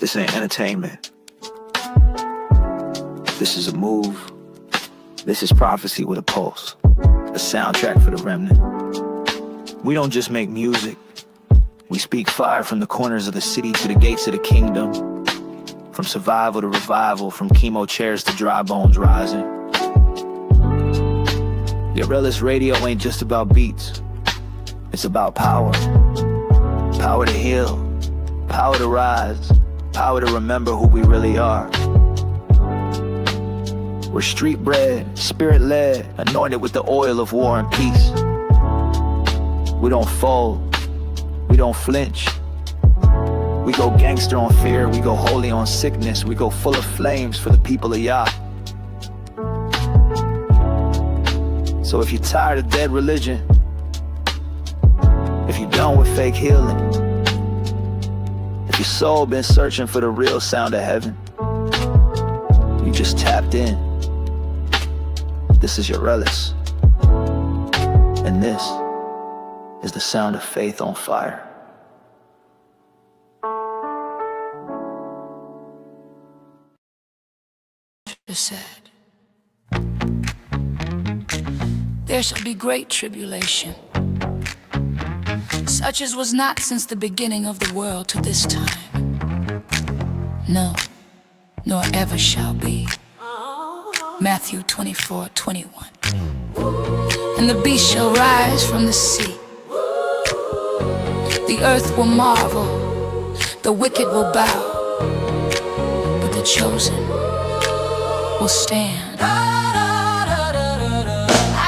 This ain't entertainment. This is a move. This is prophecy with a pulse. A soundtrack for the remnant. We don't just make music. We speak fire from the corners of the city to the gates of the kingdom. From survival to revival, from chemo chairs to dry bones rising. Yorelis Radio ain't just about beats. It's about power. Power to heal. Power to rise. Power to remember who we really are. We're street bred, spirit led, anointed with the oil of war and peace. We don't fold. We don't flinch. We go gangster on fear. We go holy on sickness. We go full of flames for the people of Yah. So if you're tired of dead religion, if you're done with fake healing, if your soul been searching for the real sound of heaven, you just tapped in. This is Yorelis, and this is the sound of faith on fire. Said, there shall be great tribulation, such as was not since the beginning of the world to this time. No, nor ever shall be. Matthew 24:21. And the beast shall rise from the sea. The earth will marvel, the wicked will bow, but the chosen will stand. I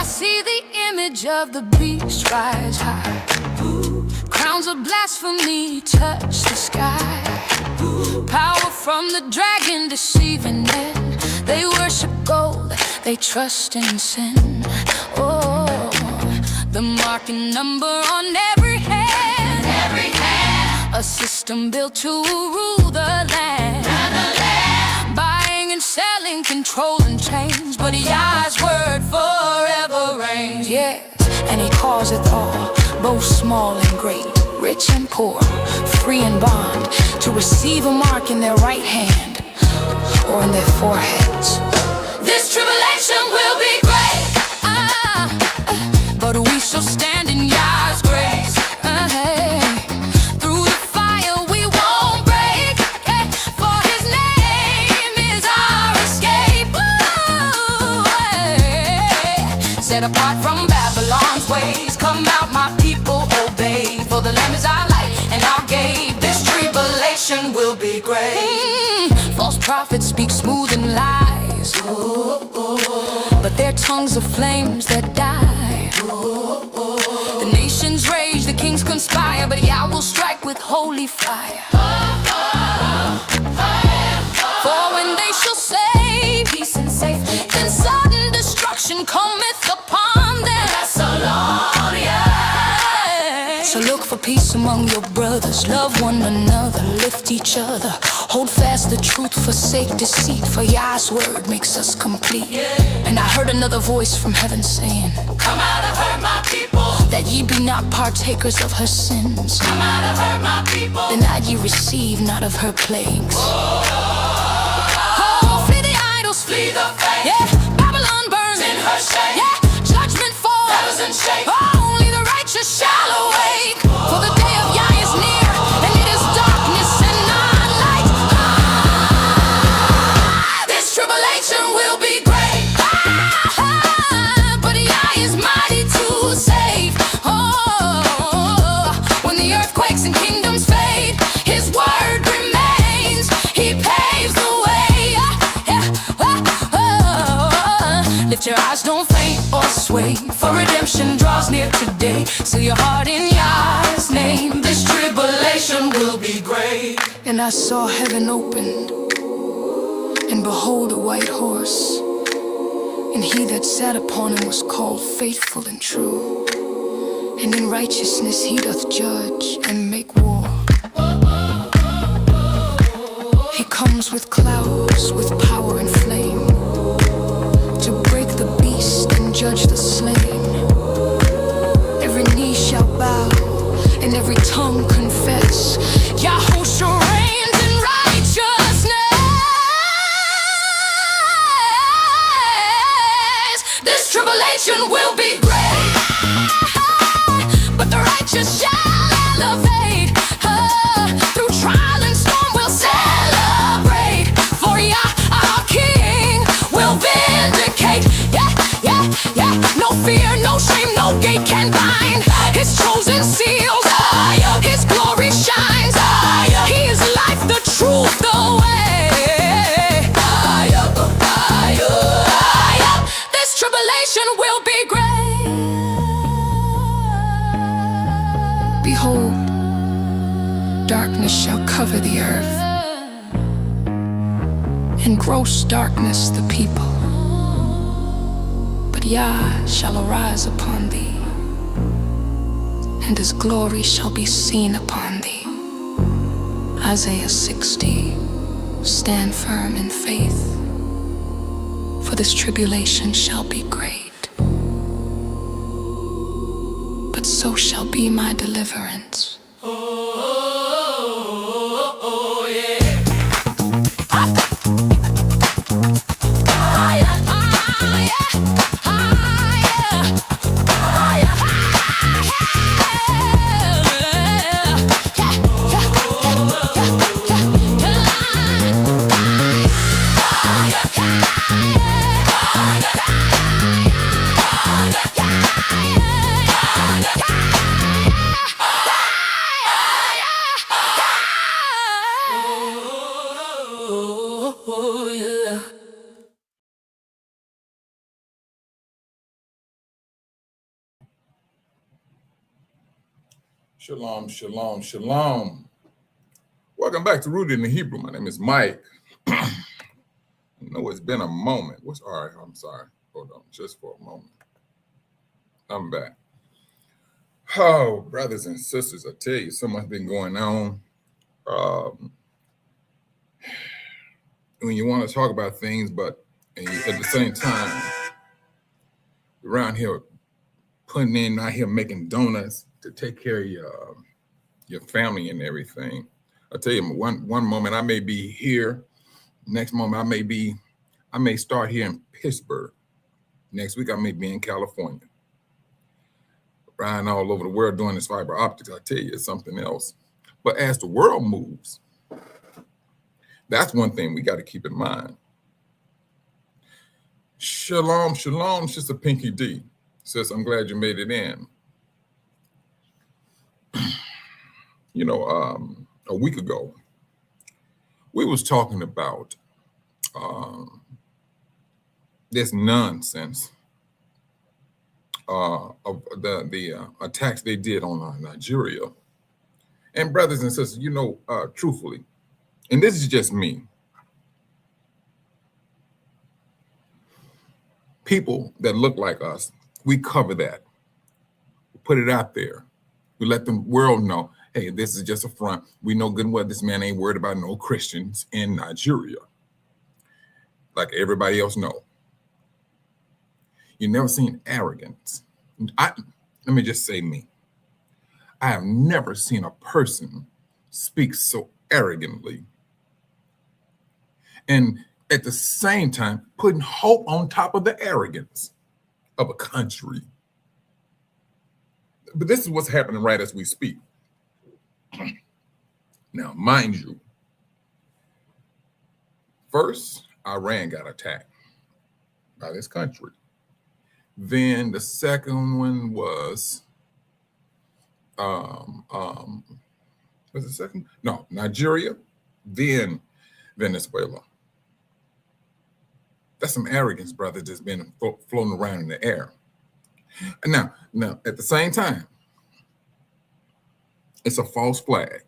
see the image of the beast rise high. Crowns of blasphemy touch the sky. Power from the dragon deceiving men. They worship gold, they trust in sin. Oh, the mark and number on every hand. A system built to rule the land. Buying and selling, controlling change, but Yah's word forever reigns. Yes, and he causeth all, both small and great, rich and poor, free and bond, to receive a mark in their right hand or in their foreheads. This tribulation will be great, but we shall stand in Yah's grace. Hey. Through the fire we won't break, hey, for his name is our escape. Ooh, hey. Set apart from Babylon's ways, come out my people, obey, for the Lamb is our light and our gate. This tribulation will be great. False prophets speak smooth and lies, but their tongues are flames that die. The nations rage, the kings conspire, but Yah will strike with holy fire. For when they shall say peace and safety, then sudden destruction cometh upon them. So look for peace among your brothers, love one another, lift each other, hold fast the truth, forsake deceit, for Yah's word makes us complete. And I heard another voice from heaven saying, come out of her, my people, that ye be not partakers of her sins. Come out of her, my people, and that ye receive not of her plagues. Oh, flee the idols, flee the faith. Yeah, Babylon burns in her shade. Yeah, judgment falls, that doesn't shake. Only the righteous shall awake. For the day of Yah is near, and it is darkness and not light. This tribulation will be great, but Yah is mighty to save. Oh, when the earthquakes and kingdoms fade, his word remains, he paves the way. Lift your eyes, don't faint or sway, for redemption draws near today. Seal your heart in Yah's name. This tribulation will be great. And I saw heaven opened, and behold a white horse, and he that sat upon him was called Faithful and True, and in righteousness he doth judge and make war. He comes with clouds, with power and flame, to break the beast and judge the slain. Every knee shall bow and every tongue confess, Yahushua reigns in righteousness. tribulation will be great, but the righteous shall elevate. Through trial and storm we'll celebrate. For Yah, our King, will vindicate. Yeah, yeah, yeah. No fear, no shame, no gate can bind His chosen seals. His glory shines. He is life, the truth, the way. This tribulation will be great. Behold, darkness shall cover the earth, and gross darkness the people. But Yah shall arise upon thee, and His glory shall be seen upon thee. Isaiah 60. Stand firm in faith, for this tribulation shall be great, but so shall be my deliverance. Shalom, shalom, shalom. Welcome back to Rooted in the Hebrew. My name is Mike. I know it's been a moment. All right, I'm sorry. Hold on just for a moment. I'm back. Oh, brothers and sisters, I tell you, so much been going on. When you want to talk about things, but at the same time, around here putting in, out here making donuts to take care of your family and everything. I'll tell you, one moment I may be here, next moment I may start here in Pittsburgh. Next week I may be in California. Riding all over the world doing this fiber optics, I tell you, it's something else. But as the world moves, that's one thing we got to keep in mind. Shalom, shalom, Sister Pinky D. Sis, I'm glad you made it in. You know, a week ago, we was talking about this nonsense of the attacks they did on Nigeria. And brothers and sisters, you know, truthfully, and this is just me, people that look like us, we cover that, we put it out there, we let the world know, hey, this is just a front. We know good and well this man ain't worried about no Christians in Nigeria, like everybody else know. You never seen arrogance. Let me just say me. I have never seen a person speak so arrogantly and at the same time putting hope on top of the arrogance of a country. But this is what's happening right as we speak. Now, mind you, first, Iran got attacked by this country. Then the second one was, was the second? No, Nigeria, then Venezuela. That's some arrogance, brother, that's been floating around in the air. Now, at the same time, it's a false flag.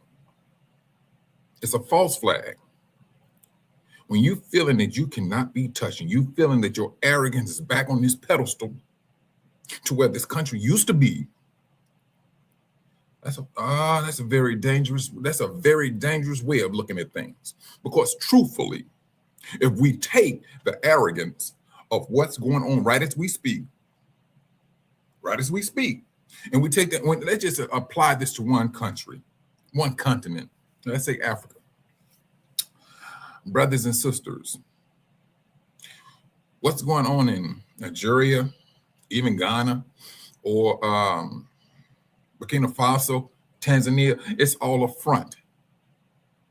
It's a false flag. When you feeling that you cannot be touched, and you feeling that your arrogance is back on this pedestal to where this country used to be, that's a very dangerous way of looking at things. Because truthfully, if we take the arrogance of what's going on right as we speak, and we take that, let's just apply this to one country, one continent, let's say Africa. Brothers and sisters, what's going on in Nigeria, even Ghana or Burkina Faso, Tanzania, it's all a front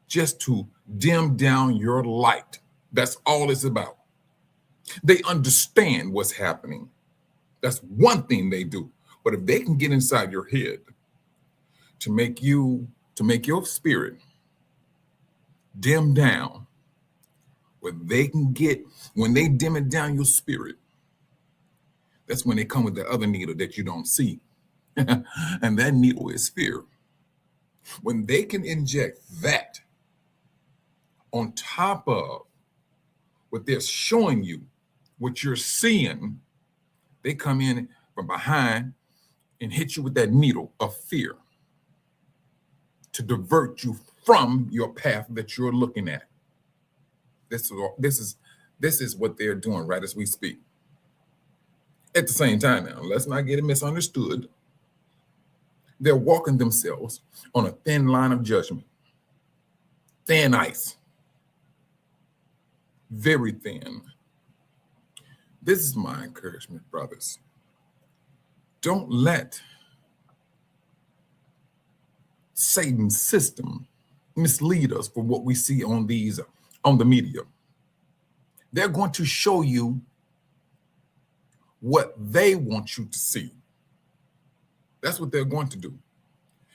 just to dim down your light. That's all it's about. They understand what's happening. That's one thing they do. But if they can get inside your head to make your spirit dim down, when they dim it down your spirit, that's when they come with the other needle that you don't see. And that needle is fear. When they can inject that on top of what they're showing you, what you're seeing, they come in from behind and hit you with that needle of fear to divert you from your path that you're looking at. This is what they're doing right as we speak. At the same time now, let's not get it misunderstood. They're walking themselves on a thin line of judgment. Thin ice. Very thin. This is my encouragement, brothers. Don't let Satan's system mislead us for what we see on the media. They're going to show you what they want you to see. That's what they're going to do.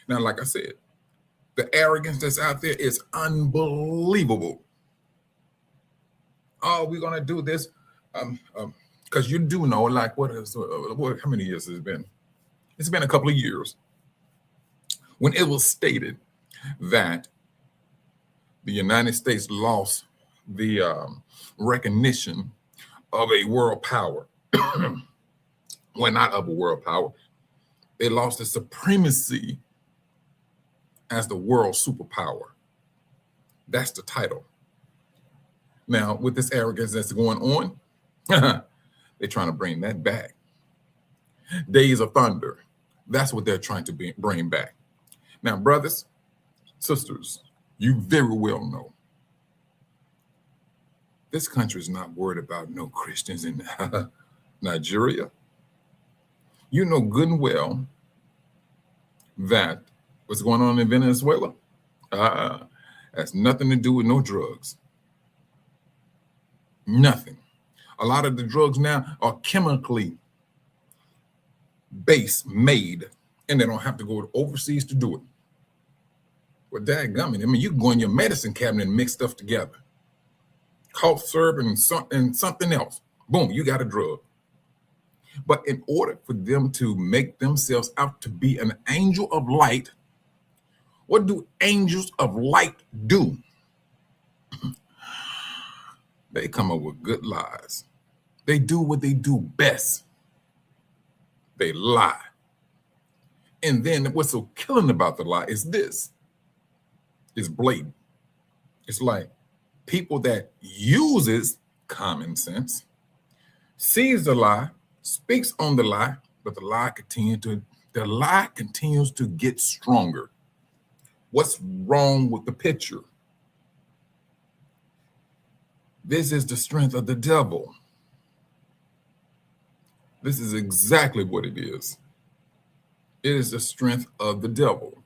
Now, like I said, the arrogance that's out there is unbelievable. Oh, we're going to do this. Because you do know, like, how many years has it been? It's been a couple of years when it was stated that the United States lost the recognition of a world power. Well, not of a world power. They lost the supremacy as the world superpower. That's the title. Now, with this arrogance that's going on, they're trying to bring that back. Days of thunder. That's what they're trying to bring back. Now, brothers, sisters, you very well know this country is not worried about no Christians in Nigeria. You know good and well that what's going on in Venezuela has nothing to do with no drugs. Nothing. A lot of the drugs now are chemically made, and they don't have to go overseas to do it. Well, dadgummit, I mean, you can go in your medicine cabinet and mix stuff together. Cough syrup and something else. Boom, you got a drug. But in order for them to make themselves out to be an angel of light, what do angels of light do? They come up with good lies. They do what they do best. They lie. And then what's so killing about the lie is this. It's blatant. It's like people that uses common sense, sees the lie, speaks on the lie, but the lie continues to get stronger. What's wrong with the picture? This is the strength of the devil. This is exactly what it is. It is the strength of the devil.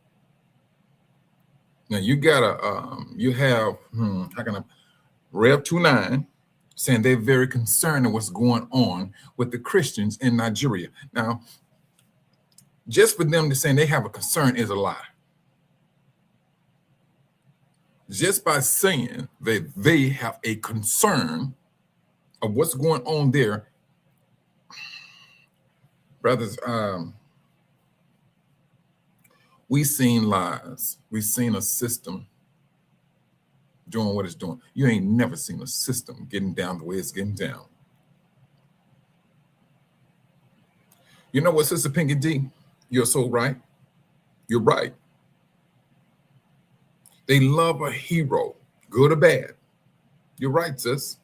Now you gotta, you have, Rev 2:9 saying they're very concerned of what's going on with the Christians in Nigeria. Now, just for them to say they have a concern is a lie. Just by saying that they have a concern of what's going on there, brothers, we've seen lies. We've seen a system doing what it's doing. You ain't never seen a system getting down the way it's getting down. You know what, Sister Pinky D? You're so right. You're right. They love a hero, good or bad. You're right, sis.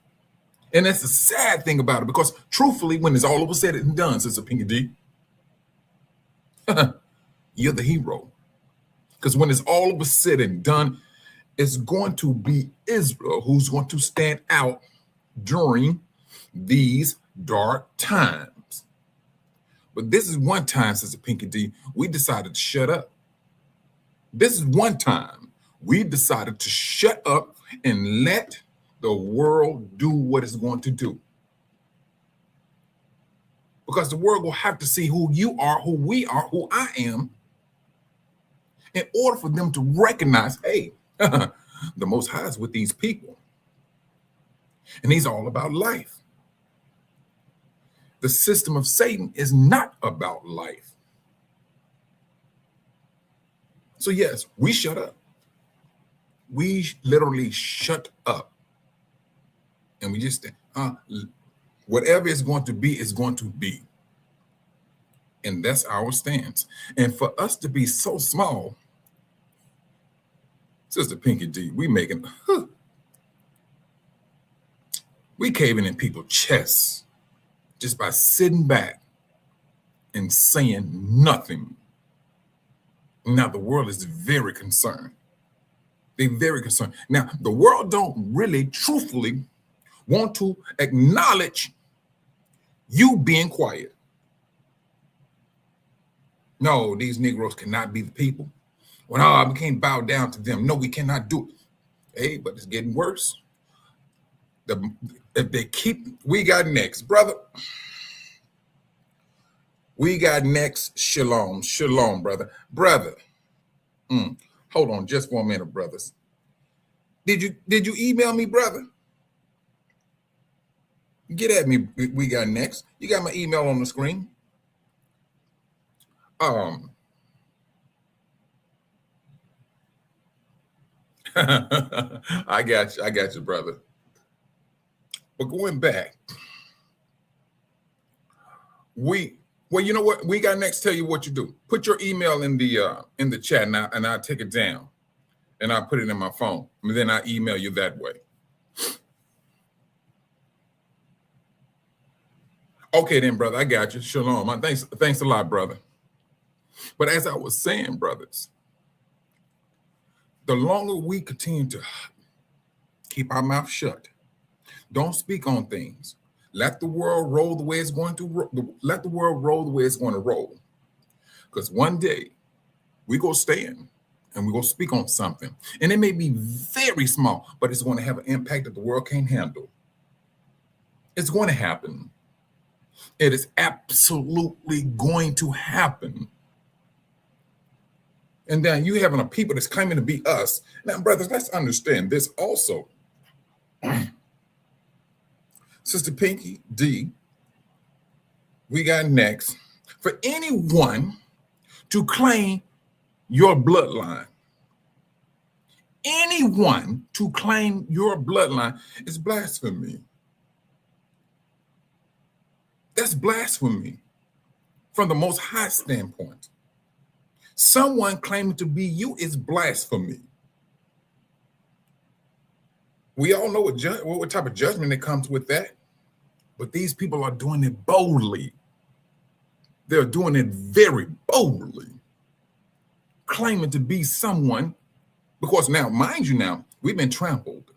And that's the sad thing about it, because truthfully, when it's all over said and done, Sister Pinky D, you're the hero. Because when it's all over said and done, it's going to be Israel who's going to stand out during these dark times. But this is one time, Sister Pinky D, we decided to shut up. This is one time we decided to shut up and let the world do what it's going to do. Because the world will have to see who you are, who we are, who I am, in order for them to recognize, hey, the Most High is with these people. And he's all about life. The system of Satan is not about life. So yes, we shut up. We literally shut up. And we just, whatever it's going to be is going to be. And that's our stance. And for us to be so small, Sister Pinky D, we caving in people's chests just by sitting back and saying nothing. Now the world is very concerned. They're very concerned. Now the world don't really truthfully want to acknowledge you being quiet. No, these Negroes cannot be the people. Well, no, we can't bow down to them. No, we cannot do it. Hey, but it's getting worse. If they keep, we got next, brother. We got next. Shalom, shalom, brother. Brother, hold on just for a minute, brothers. Did you email me, brother? Get at me. We got next. You got my email on the screen. I got you, brother. But going back, well, you know what? We got next. Tell you what you do. Put your email in the chat now, and I'll take it down, and I'll put it in my phone, and then I email you that way. Okay, then, brother. I got you. Shalom. Thanks a lot, brother. But as I was saying, brothers, the longer we continue to keep our mouth shut, don't speak on things, let the world roll the way it's going to let the world roll the way it's going to roll. Because one day we go stand and we go speak on something, and it may be very small, but it's going to have an impact that the world can't handle. It's going to happen. It is absolutely going to happen. And then you having a people that's claiming to be us. Now, brothers, let's understand this also. Sister Pinky D, we got next. For anyone to claim your bloodline, anyone to claim your bloodline is blasphemy. That's blasphemy from the Most High standpoint. Someone claiming to be you is blasphemy. We all know what type of judgment that comes with that. But these people are doing it boldly. They're doing it very boldly, claiming to be someone. Because now, mind you now, we've been trampled.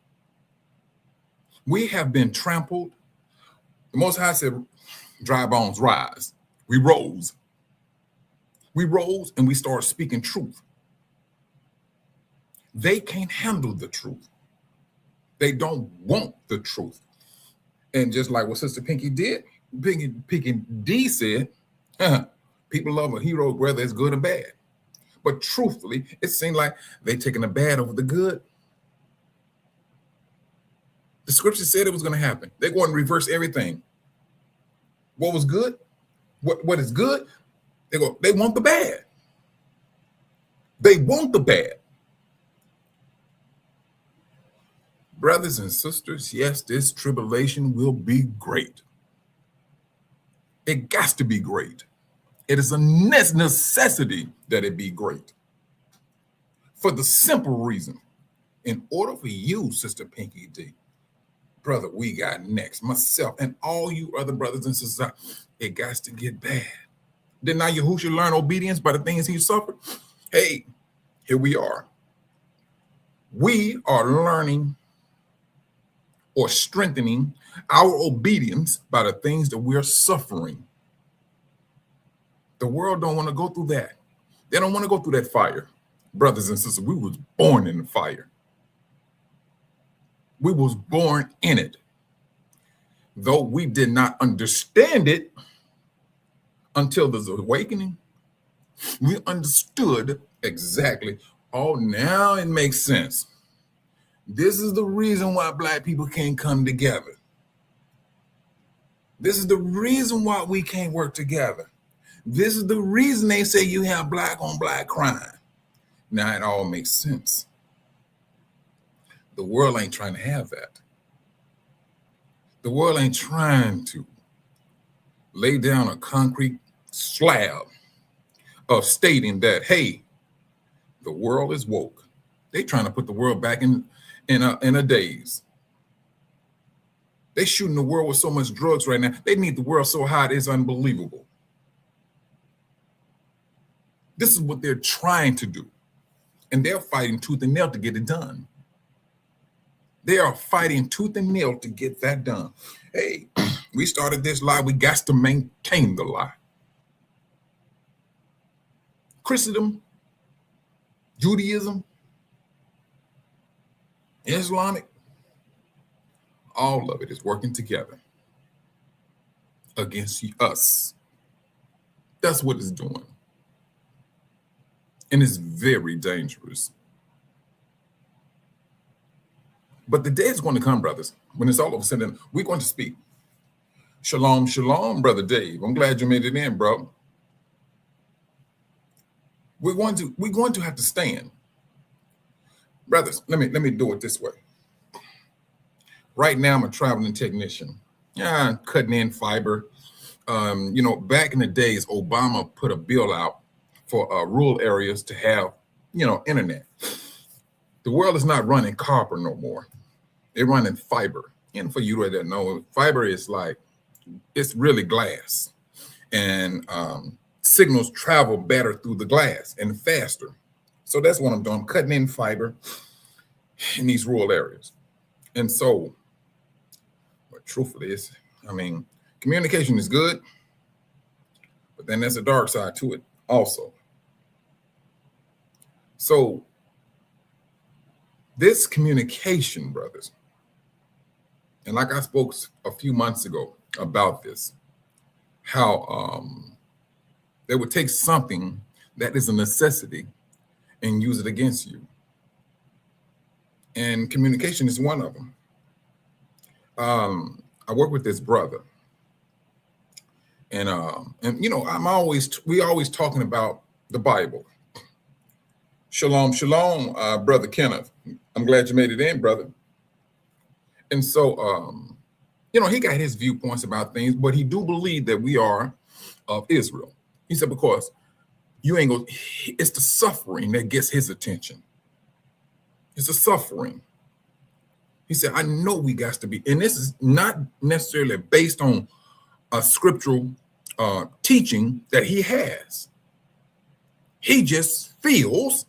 We have been trampled. The Most High said, dry bones rise. We rose. We rose and we started speaking truth. They can't handle the truth. They don't want the truth. And just like what Sister Pinky did, Pinky D said, people love a hero whether it's good or bad. But truthfully, it seemed like they taking the bad over the good. The scripture said it was going to happen. They're going to reverse everything. What was good? What is good? They want the bad. They want the bad. Brothers and sisters, yes, this tribulation will be great. It got to be great. It is a necessity that it be great. For the simple reason, in order for you, Sister Pinky D, brother, we got next, myself, and all you other brothers and sisters, it got to get bad. Did not Yahushua learn obedience by the things he suffered? Hey, here we are. We are learning or strengthening our obedience by the things that we're suffering. The world don't want to go through that. They don't want to go through that fire. Brothers and sisters, we was born in the fire. We was born in it. Though we did not understand it until this awakening, we understood exactly, oh, now it makes sense. This is the reason why Black people can't come together. This is the reason why we can't work together. This is the reason they say you have Black on Black crime. Now it all makes sense. The world ain't trying to have that. The world ain't trying to lay down a concrete slab of stating that, hey, the world is woke. They trying to put the world back in a daze. They shooting the world with so much drugs right now. They need the world so hot it's unbelievable. This is what they're trying to do. And they're fighting tooth and nail to get it done. They are fighting tooth and nail to get that done. Hey, we started this lie. We got to maintain the lie. Christendom, Judaism, Islamic, all of it is working together against us. That's what it's doing. And it's very dangerous. But the day is going to come, brothers, when it's all of a sudden, we're going to speak. Shalom, shalom, Brother Dave. I'm glad you made it in, bro. We're going to have to stand. Brothers, let me do it this way. Right now, I'm a traveling technician. Yeah, cutting in fiber. Back in the days, Obama put a bill out for rural areas to have, internet. The world is not running copper no more. They're running fiber. And for you that know, fiber is it's really glass. And signals travel better through the glass and faster. So that's what I'm doing. I'm cutting in fiber in these rural areas. And so, but truthfully, communication is good, but then there's a dark side to it also. So this communication, brothers, and like I spoke a few months ago about this, how they would take something that is a necessity and use it against you. And communication is one of them. I work with this brother, and we always talking about the Bible. Shalom, shalom, Brother Kenneth. I'm glad you made it in, brother. And so, he got his viewpoints about things, but he do believe that we are of Israel. He said, because it's the suffering that gets his attention. It's the suffering. He said, I know we got to be, and this is not necessarily based on a scriptural teaching that he has. He just feels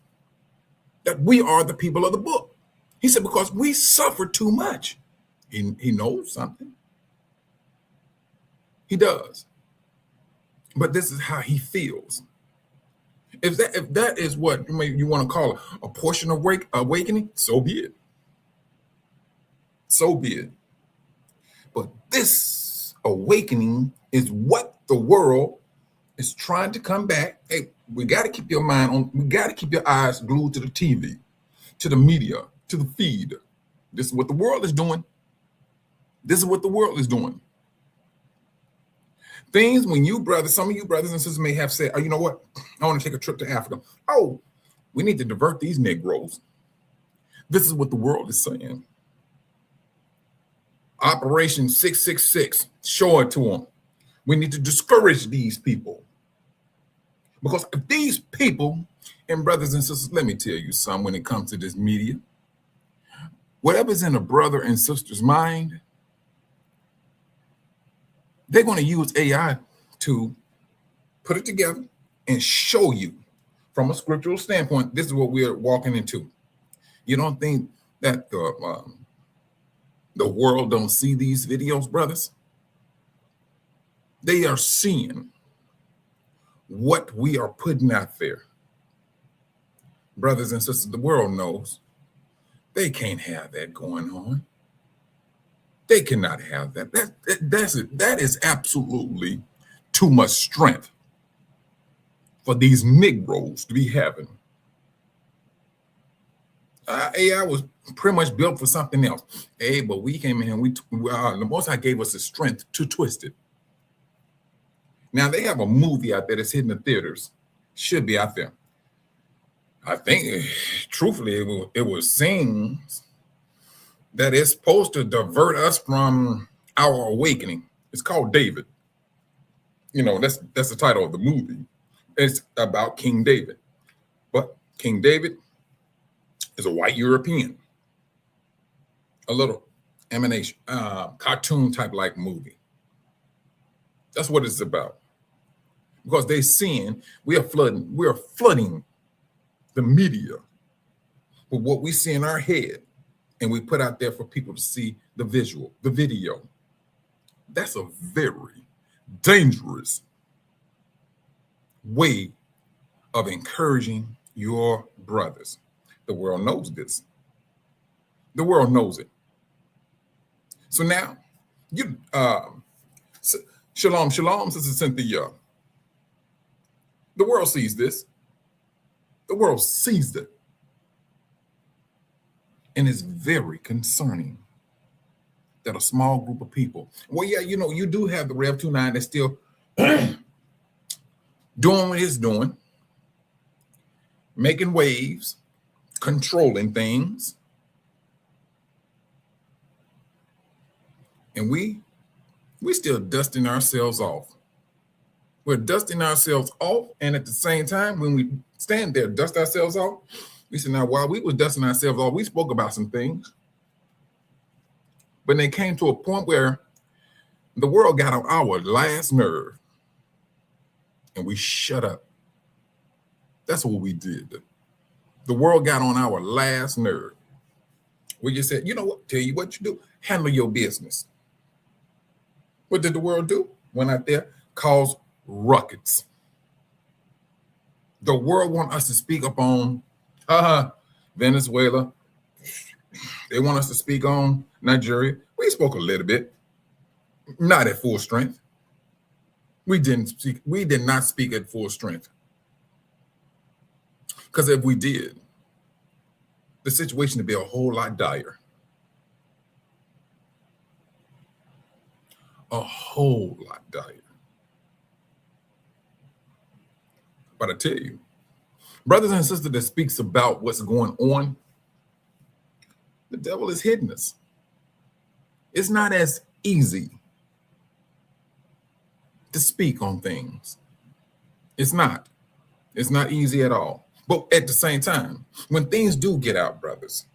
that we are the people of the book. He said, because we suffer too much. He knows something. He does. But this is how he feels. If that is what you want to call a portion of awakening, so be it. So be it. But this awakening is what the world is trying to come back. Hey, we got to keep your mind on, we got to keep your eyes glued to the TV, to the media, to the feed. This is what the world is doing. This is what the world is doing. Things when some of you brothers and sisters may have said, oh, you know what? I want to take a trip to Africa. Oh, we need to divert these Negroes. This is what the world is saying. Operation 666, show it to them. We need to discourage these people. Because if these people, and brothers and sisters, let me tell you something when it comes to this media, whatever's in a brother and sister's mind, they're going to use AI to put it together and show you from a scriptural standpoint, this is what we're walking into. You don't think that the world don't see these videos, brothers? They are seeing what we are putting out there. Brothers and sisters, the world knows they can't have that going on. They cannot have that. That is absolutely too much strength for these Negroes to be having. AI was pretty much built for something else. But we came in and the Most High gave us the strength to twist it. Now they have a movie out there that's hitting the theaters. Should be out there. I think, truthfully, it was scenes that is supposed to divert us from our awakening. It's called David. You know, that's the title of the movie. It's about King David. But King David is a white European. A little emanation, cartoon type like movie. That's what it's about. Because they seeing we are flooding the media with what we see in our head, and we put out there for people to see the visual, the video. That's a very dangerous way of encouraging your brothers. The world knows this. The world knows it. So now, shalom, Sister Cynthia. The world sees this. The world sees it. And it's very concerning that a small group of people, well, yeah, you know, you do have the Rev 29 that's still doing what it's doing, making waves, controlling things. And we still dusting ourselves off. We're dusting ourselves off, and at the same time, when we stand there, dust ourselves off, we said, now, while we was dusting ourselves off, we spoke about some things. But they came to a point where the world got on our last nerve, and we shut up. That's what we did. The world got on our last nerve. We just said, you know what? Tell you what you do. Handle your business. What did the world do? Went out there, caused ruckus. The world want us to speak up on Venezuela. They want us to speak on Nigeria. We spoke a little bit, not at full strength. We did not speak at full strength. Because if we did, the situation would be a whole lot dire. A whole lot dire. But I tell you, brothers and sisters that speaks about what's going on, the devil is hidden us. It's not as easy to speak on things. It's not. It's not easy at all. But at the same time, when things do get out, brothers,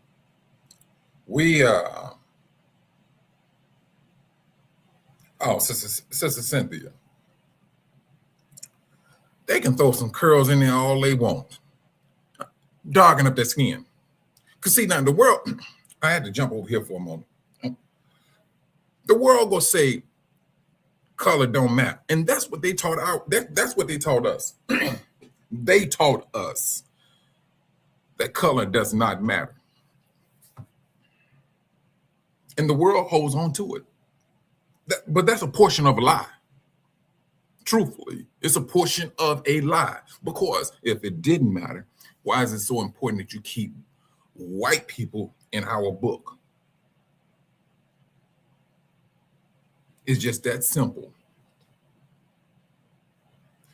Sister Cynthia, they can throw some curls in there all they want, darken up their skin. Because see, now the world, I had to jump over here for a moment. The world will say color don't matter. And that's what they taught that's what they taught us. They taught us that color does not matter. And the world holds on to it. But that's a portion of a lie. Truthfully, it's a portion of a lie. Because if it didn't matter, why is it so important that you keep white people in our book? It's just that simple.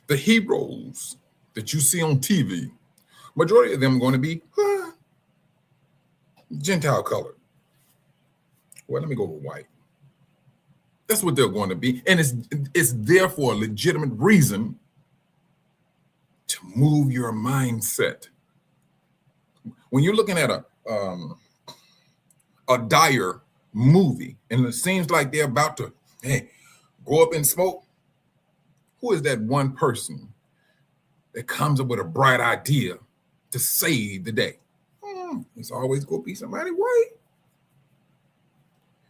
The heroes that you see on TV, majority of them are going to be Gentile colored. Well, let me go with white. That's what they're going to be. And it's there for a legitimate reason to move your mindset. When you're looking at a dire movie and it seems like they're about to go up in smoke, who is that one person that comes up with a bright idea to save the day? It's always going to be somebody white.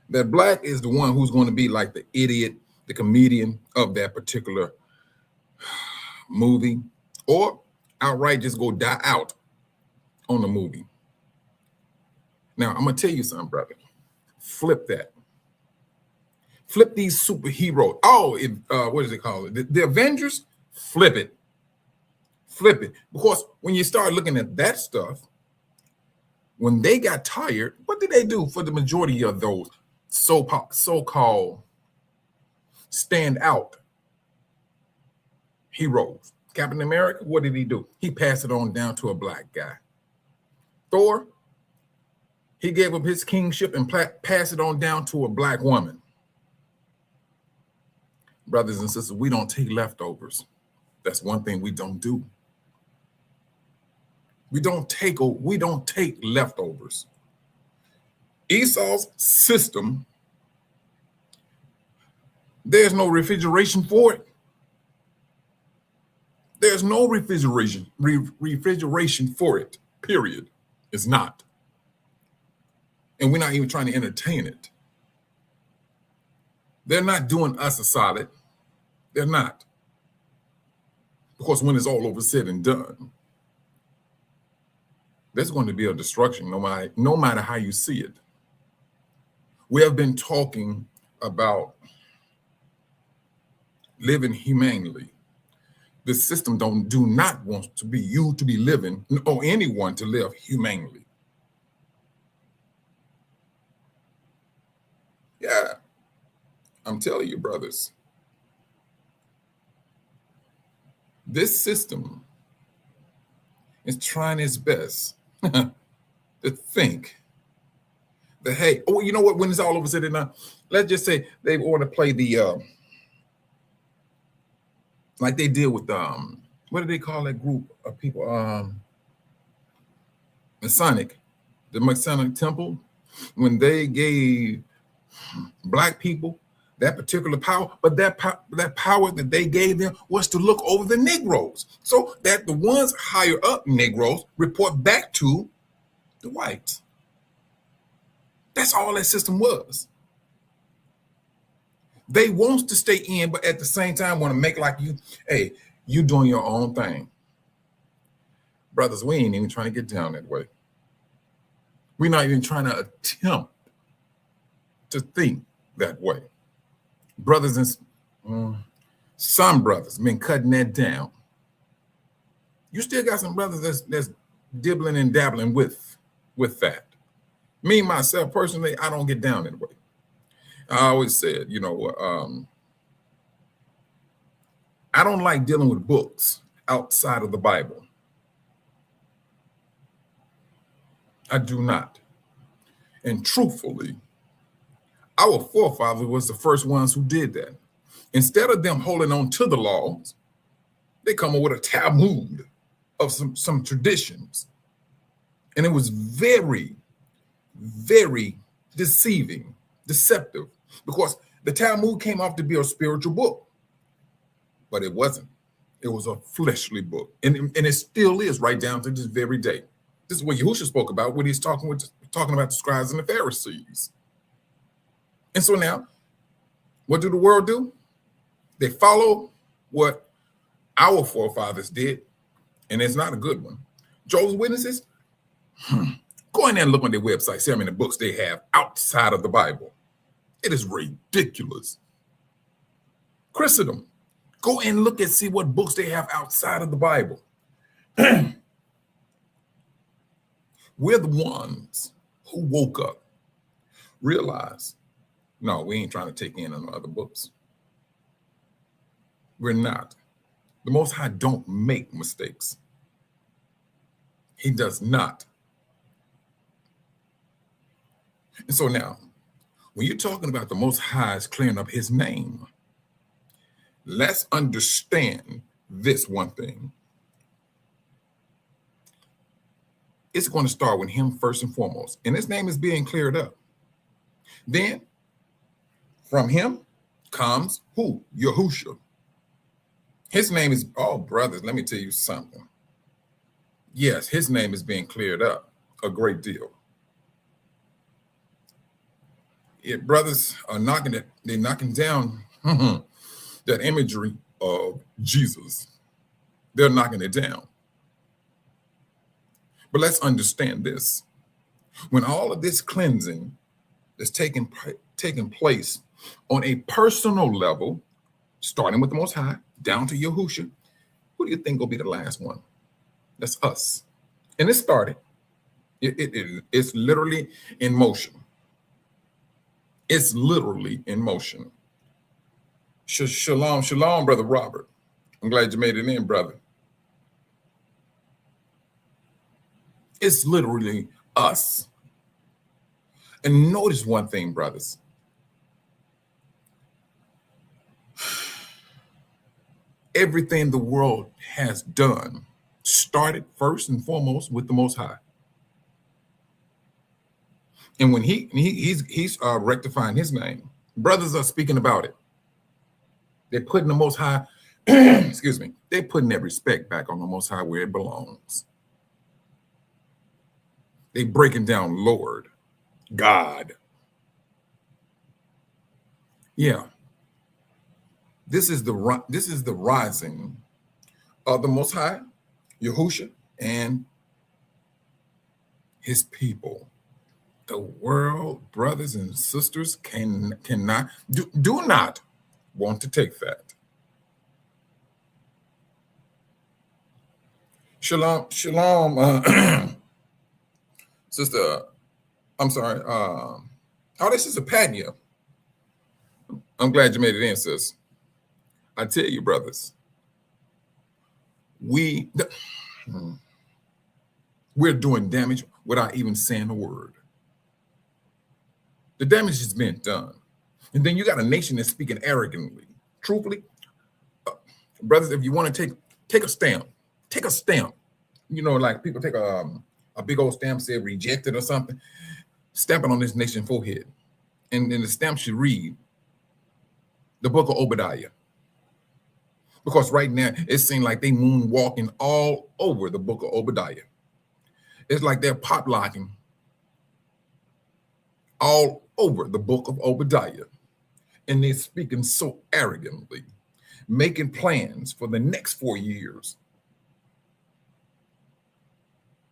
That black is the one who's going to be like the idiot, the comedian of that particular movie, or outright just go die out on the movie. Now, I'm going to tell you something, brother. Flip that. Flip these superheroes. Oh, what is it called? The Avengers? Flip it. Flip it. Because when you start looking at that stuff, when they got tired, what did they do for the majority of those so-called stand out heroes? Captain America, what did he do? He passed it on down to a black guy. Thor, he gave up his kingship and passed it on down to a black woman. Brothers and sisters, we don't take leftovers. That's one thing we don't do. We don't take leftovers. Esau's system, there's no refrigeration for it. There's no refrigeration for it, period. It's not. And we're not even trying to entertain it. They're not doing us a solid. They're not. Because when it's all over said and done, there's going to be a destruction no matter how you see it. We have been talking about living humanely. The system do not want to be you to be living, or anyone to live humanely. Yeah, I'm telling you, brothers, this system is trying its best to think that, hey, oh, you know what, when it's all over said and done, let's just say they want to play the, like they did with, what do they call that group of people? The Masonic Temple, when they gave black people that particular power, but that power that they gave them was to look over the Negroes, so that the ones higher up Negroes report back to the whites. That's all that system was. They want to stay in, but at the same time want to make like you doing your own thing. Brothers, we ain't even trying to get down that way. We're not even trying to attempt to think that way. Brothers and some brothers been cutting that down. You still got some brothers that's dibbling and dabbling with that. Me, myself, personally, I don't get down that way. I always said, I don't like dealing with books outside of the Bible. I do not. And truthfully, our forefathers was the first ones who did that. Instead of them holding on to the laws, they come up with a Talmud of some traditions. And it was very, very deceptive, because the Talmud came off to be a spiritual book, but it wasn't. It was a fleshly book. And it still is right down to this very day. This is what Yahushua spoke about when he's talking about the scribes and the Pharisees. And so now, what do the world do? They follow what our forefathers did, and it's not a good one. Jehovah's Witnesses, go in there and look on their website, see how many books they have outside of the Bible. It is ridiculous. Christendom, go and look and see what books they have outside of the Bible. We're the ones who woke up, realized, no, we ain't trying to take in on other books. We're not. The Most High don't make mistakes. He does not. And so now, when you're talking about the Most High's clearing up his name, let's understand this one thing. It's going to start with him first and foremost, and his name is being cleared up. Then, from him comes who? Yahushua. His name is, oh, brothers, let me tell you something. Yes, his name is being cleared up a great deal. Brothers are they're knocking down that imagery of Jesus. They're knocking it down. But let's understand this. When all of this cleansing is taking place on a personal level, starting with the Most High, down to Yahushua, who do you think will be the last one? That's us. And it started. It's literally in motion. It's literally in motion. Shalom, shalom, Brother Robert. I'm glad you made it in, brother. It's literally us. And notice one thing, brothers. Everything the world has done started first and foremost with the Most High. And when he's rectifying his name, brothers are speaking about it. They're putting the Most High, excuse me, they're putting that respect back on the Most High where it belongs. They breaking down Lord, God. Yeah. This is the rising of the Most High, Yahushua, and his people. The world, brothers and sisters, cannot do not want to take that. Shalom, shalom, sister. I'm sorry. Oh, this is a Patnia. I'm glad you made it in, sis. I tell you, brothers, we're doing damage without even saying a word. The damage has been done. And then you got a nation that's speaking arrogantly. Truthfully, brothers, if you want to take a stamp, you know, like people take a big old stamp, say rejected or something, stamp it on this nation's forehead. And then the stamp should read the book of Obadiah. Because right now, it seems like they moonwalking all over the book of Obadiah. It's like they're pop locking all over the book of Obadiah. And they're speaking so arrogantly, making plans for the next 4 years.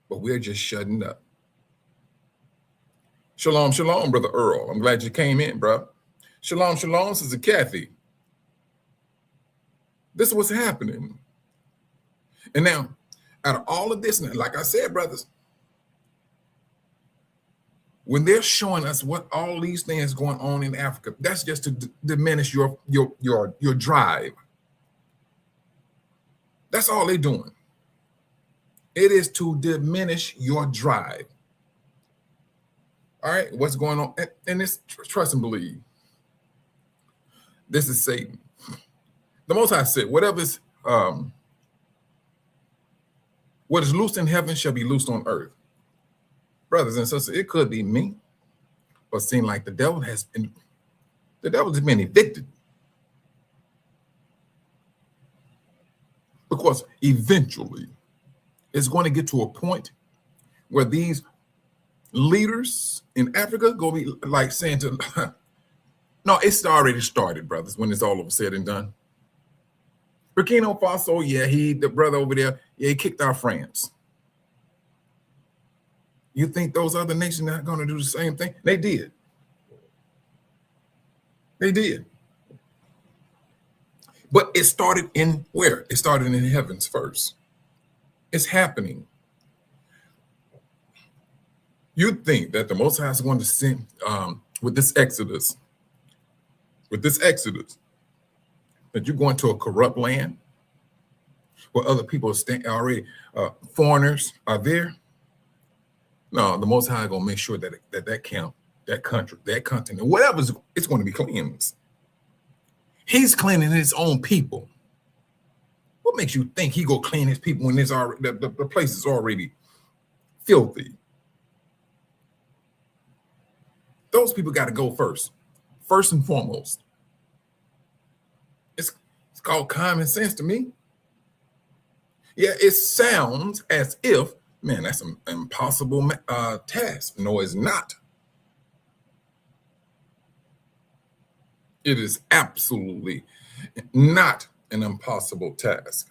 But we're just shutting up. Shalom, shalom, Brother Earl. I'm glad you came in, bro. Shalom, shalom, Sister Kathy. This is what's happening. And now, out of all of this, like I said, brothers, when they're showing us what all these things going on in Africa, that's just to diminish your drive. That's all they're doing. It is to diminish your drive. All right, what's going on? And it's trust and believe. This is Satan. The Most High said, what is loosed in heaven shall be loosed on earth. Brothers and sisters, it could be me, but it seems like the devil has been evicted. Because eventually it's going to get to a point where these leaders in Africa go be like saying to, no, it's already started, brothers, when it's all over said and done. Burkina Faso, yeah, the brother over there, yeah, he kicked out France. You think those other nations are going to do the same thing? They did. They did. But it started in where? It started in the heavens first. It's happening. You think that the Most High is going to send with this exodus, that you're going to a corrupt land where other people are already, foreigners are there? No, the Most High is going to make sure that camp, that country, that continent, whatever, it's going to be cleansed. He's cleaning his own people. What makes you think he go clean his people when there's already the place is already filthy? Those people got to go first and foremost. It's called common sense to me. Yeah, it sounds as if, man, that's an impossible task. No, it's not. It is absolutely not an impossible task.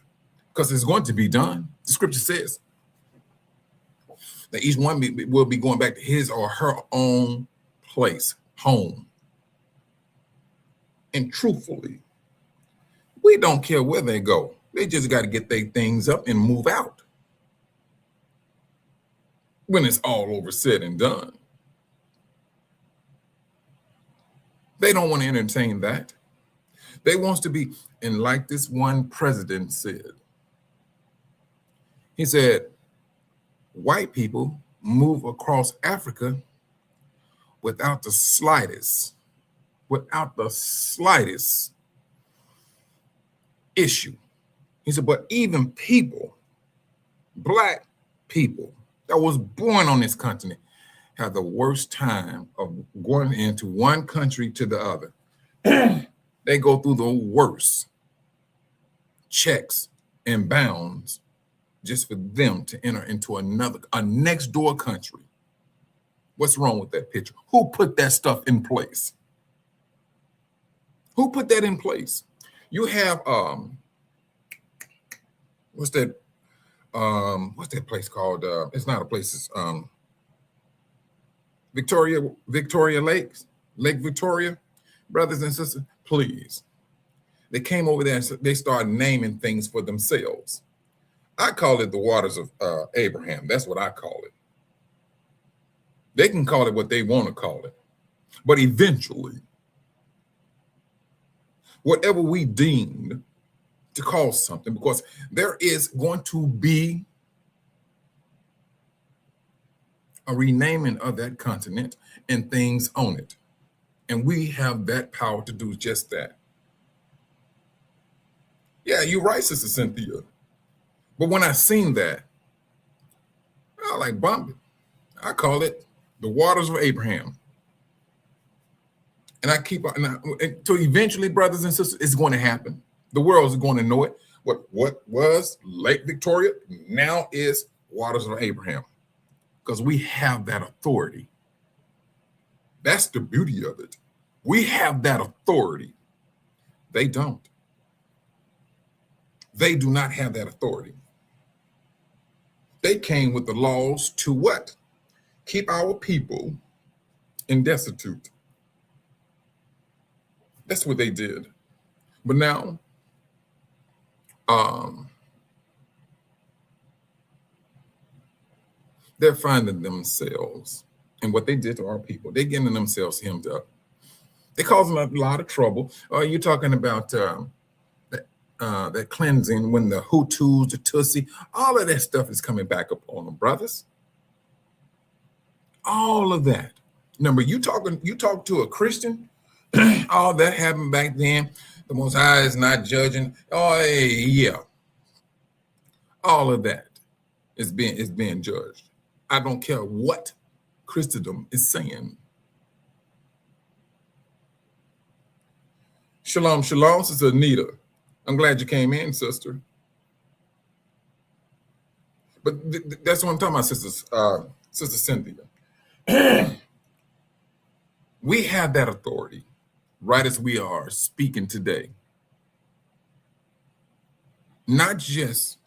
because it's going to be done. The scripture says that each one will be going back to his or her own place, home. And truthfully, we don't care where they go. They just got to get their things up and move out when it's all over, said and done. They don't want to entertain that. They want to be, and like this one president said, he said, white people move across Africa without the slightest issue. He said, but even people, black people that was born on this continent, have the worst time of going into one country to the other. They go through the worst checks and bounds just for them to enter into a next door country. What's wrong with that picture? Who put that stuff in place? Who put that in place? You have what's that place called? It's not a place. It's Victoria Lakes, Lake Victoria. Brothers and sisters, please. They came over there and they started naming things for themselves. I call it the waters of Abraham. That's what I call it. They can call it what they want to call it. But eventually, whatever we deemed to call something, because there is going to be a renaming of that continent and things on it. And we have that power to do just that. Yeah, you're right, Sister Cynthia. But when I seen that, I like bump it. I call it the waters of Abraham. And I keep on, so eventually, brothers and sisters, it's going to happen. The world is going to know it. What was Lake Victoria now is waters of Abraham, because we have that authority. That's the beauty of it. We have that authority. They don't. They do not have that authority. They came with the laws to what? Keep our people in destitute. That's what they did. But now, they're finding themselves, and what they did to our people, they're getting themselves hemmed up. They causing a lot of trouble. You're talking about that cleansing when the Hutus, the Tutsi, all of that stuff is coming back up on them, brothers. All of that. Remember, you talk to a Christian, all that happened back then. The Most High is not judging. Oh, yeah. All of that is being judged. I don't care what Christendom is saying. Shalom, shalom, Sister Anita. I'm glad you came in, sister. But that's what I'm talking about, Sister Cynthia. We have that authority, right as we are speaking today. Not just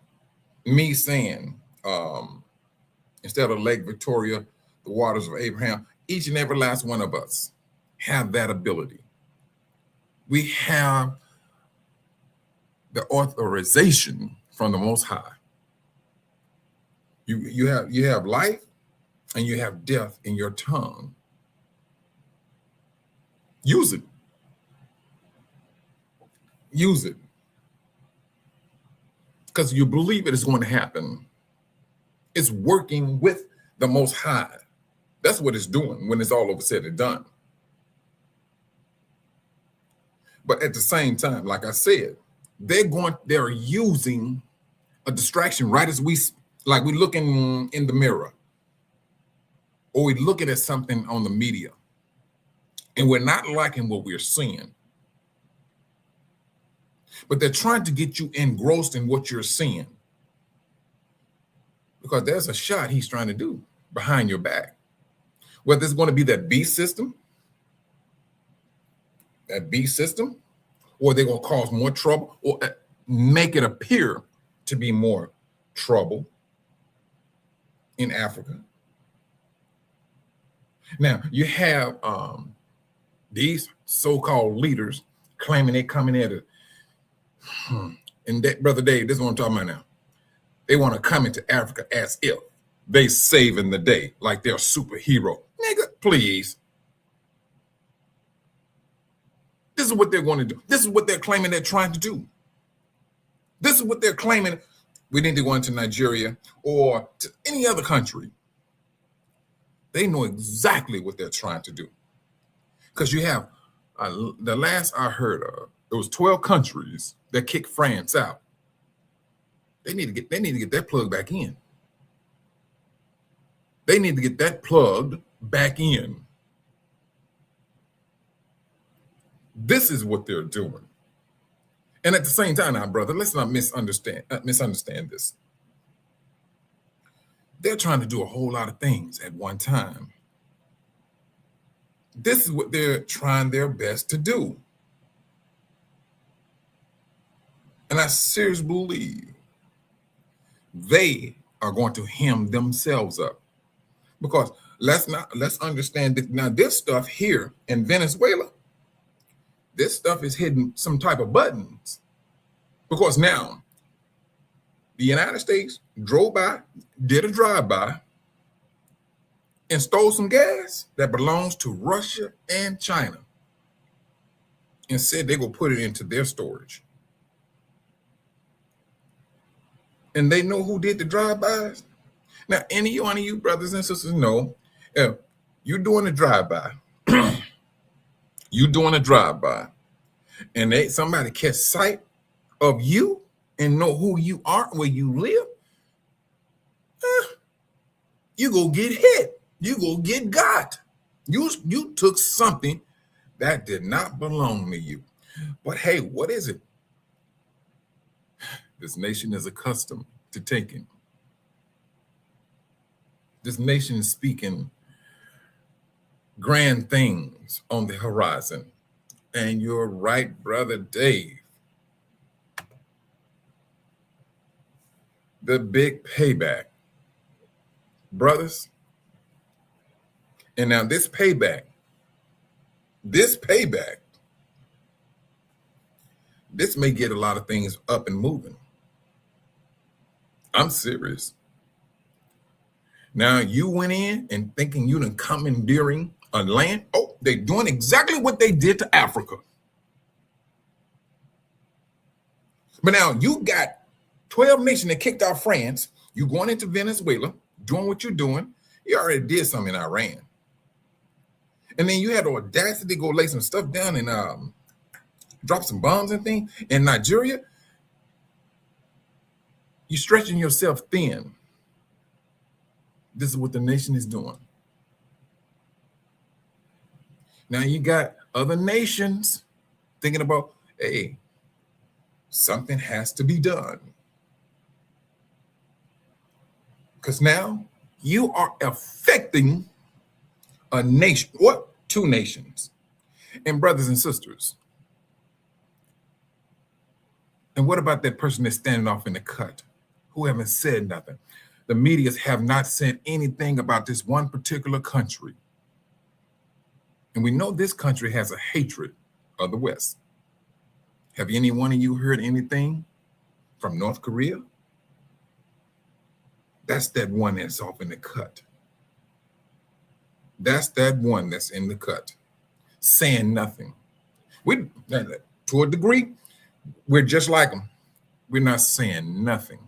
me saying, instead of Lake Victoria, the waters of Abraham, each and every last one of us have that ability. We have the authorization from the Most High. You have life and you have death in your tongue. Use it. Use it. Because you believe it is going to happen. It's working with the Most High. That's what it's doing when it's all over said and done. But at the same time, like I said, they're using a distraction right as we looking in the mirror, or we're looking at something on the media, and we're not liking what we're seeing. But they're trying to get you engrossed in what you're seeing, because there's a shot he's trying to do behind your back. Whether it's going to be that beast system, or they're going to cause more trouble, or make it appear to be more trouble in Africa. Now, you have these so-called leaders claiming they coming at it. And that, Brother Dave, this is what I'm talking about now. They want to come into Africa as if they saving the day, like they're a superhero. Nigga, please. This is what they're going to do. This is what they're claiming they're trying to do. This is what they're claiming. We need to go into Nigeria or to any other country. They know exactly what they're trying to do. Because you have, the last I heard of, it was 12 countries that kicked France out. They need to get that plug back in. They need to get that plugged back in. This is what they're doing. And at the same time, now, brother, let's not misunderstand this. They're trying to do a whole lot of things at one time. This is what they're trying their best to do. And I seriously believe they are going to hem themselves up. Because let's understand that now this stuff here in Venezuela, this stuff is hitting some type of buttons. Because now the United States drove by, did a drive-by, and stole some gas that belongs to Russia and China and said they're going to put it into their storage. And they know who did the drive-bys? Now, any one of you brothers and sisters know, if you're doing a drive-by, and somebody catch sight of you and know who you are, where you live, you go get hit. You go get got. You took something that did not belong to you. But hey, what is it? This nation is accustomed to taking. This nation is speaking grand things on the horizon. And you're right, Brother Dave. The big payback. Brothers, and now this payback, this may get a lot of things up and moving. I'm serious. Now you went in and thinking you done commandeering a land. Oh, they're doing exactly what they did to Africa. But now you got 12 nations that kicked out France. You going into Venezuela, doing what you're doing. You already did something in Iran. And then you had the audacity to go lay some stuff down and drop some bombs and things. In Nigeria, you're stretching yourself thin. This is what the nation is doing. Now you got other nations thinking about, hey, something has to be done. Because now you are affecting a nation, what? Two nations. And brothers and sisters. And what about that person that's standing off in the cut who haven't said nothing? The medias have not said anything about this one particular country. And we know this country has a hatred of the West. Have any one of you heard anything from North Korea? That's that one that's off in the cut. That's that one that's in the cut, saying nothing. We, to a degree, we're just like them. We're not saying nothing.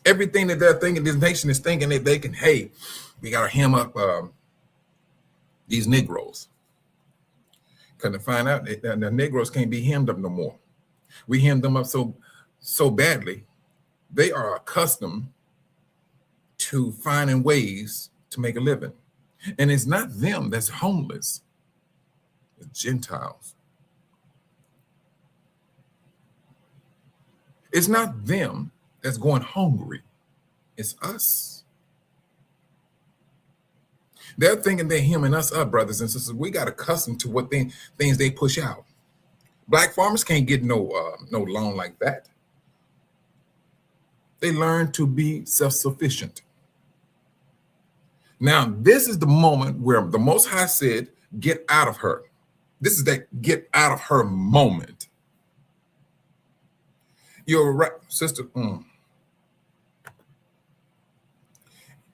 Everything that they're thinking, this nation is thinking that they can, hey, we got to hem up these Negroes. Couldn't find out that the Negroes can't be hemmed up no more. We hemmed them up so badly. They are accustomed to finding ways to make a living. And it's not them that's homeless. It's Gentiles. It's not them that's going hungry. It's us. They're thinking they're hemming us up, brothers and sisters. We got accustomed to what things they push out. Black farmers can't get no loan like that. They learn to be self-sufficient. Now, this is the moment where the Most High said, get out of her. This is that get out of her moment. You're right, sister.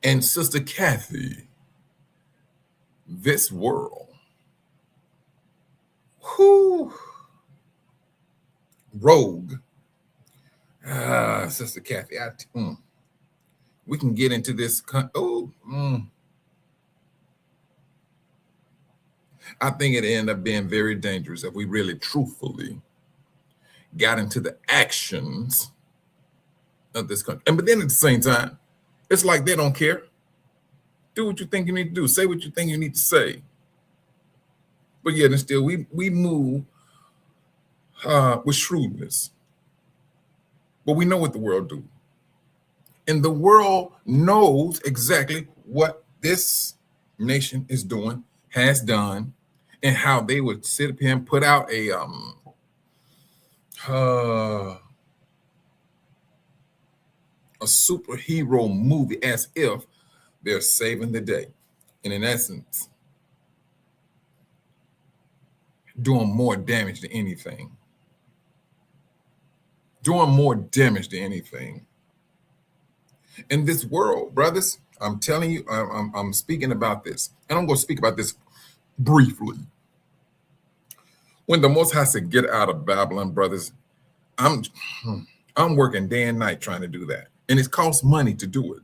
And Sister Kathy, this world, rogue. Sister Kathy, we can get into this. I think it ended up being very dangerous if we really truthfully got into the actions of this country. But then at the same time, it's like they don't care. Do what you think you need to do. Say what you think you need to say. But yet and still, we move with shrewdness. But we know what the world do. And the world knows exactly what this nation is doing, has done, and how they would sit up here and put out a superhero movie as if they're saving the day. And in essence, doing more damage than anything. Doing more damage than anything. In this world, brothers, I'm telling you, I'm speaking about this. And I'm going to speak about this briefly. When the Most High said, get out of Babylon, brothers, I'm working day and night trying to do that. And it costs money to do it.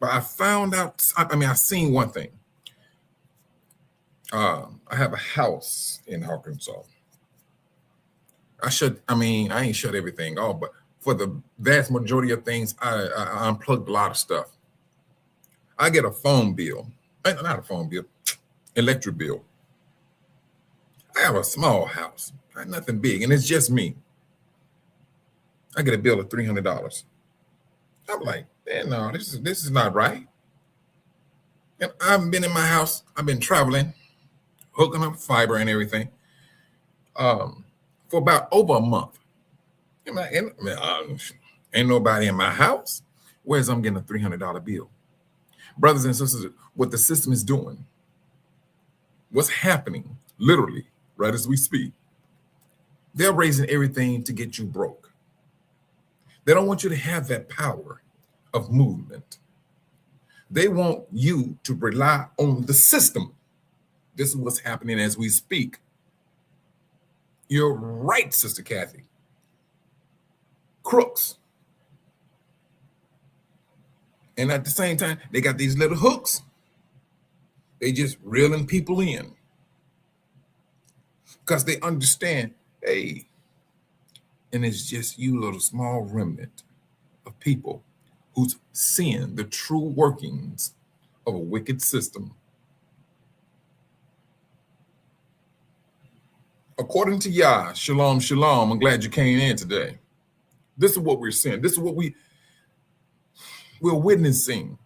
But I found out, I seen one thing. I have a house in Arkansas. I ain't shut everything off, but for the vast majority of things, I unplugged a lot of stuff. I get a phone bill, not a phone bill, electric bill. I have a small house, nothing big, and it's just me. I get a bill of $300. I'm like, man, no, this is not right. And I've been in my house, I've been traveling, hooking up fiber and everything, for about over a month. Ain't nobody in my house. Whereas I'm getting a $300 bill. Brothers and sisters, what the system is doing, what's happening, literally, right as we speak, they're raising everything to get you broke. They don't want you to have that power of movement. They want you to rely on the system. This is what's happening as we speak. You're right, Sister Kathy. Crooks. And at the same time, they got these little hooks. They just reeling people in. Because they understand, hey, and it's just you little small remnant of people who's seeing the true workings of a wicked system. According to Yah, shalom, shalom, I'm glad you came in today. This is what we're seeing. This is what we're witnessing.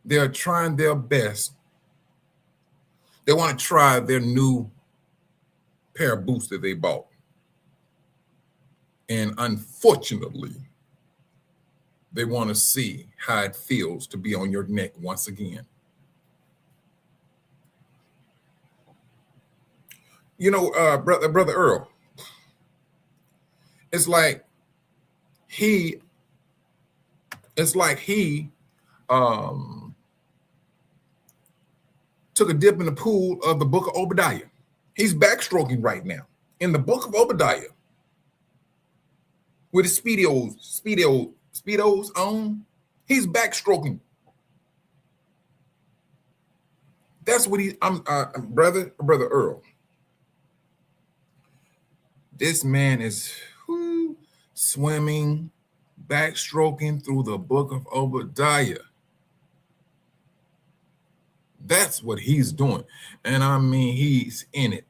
They're trying their best. They want to try their new pair of boots that they bought. And unfortunately, they want to see how it feels to be on your neck once again. You know, brother Earl, it's like he took a dip in the pool of the book of Obadiah. He's backstroking right now in the book of Obadiah with his speedos on. He's backstroking. That's what brother Earl. This man is swimming, backstroking through the book of Obadiah. That's what he's doing. And I mean, he's in it.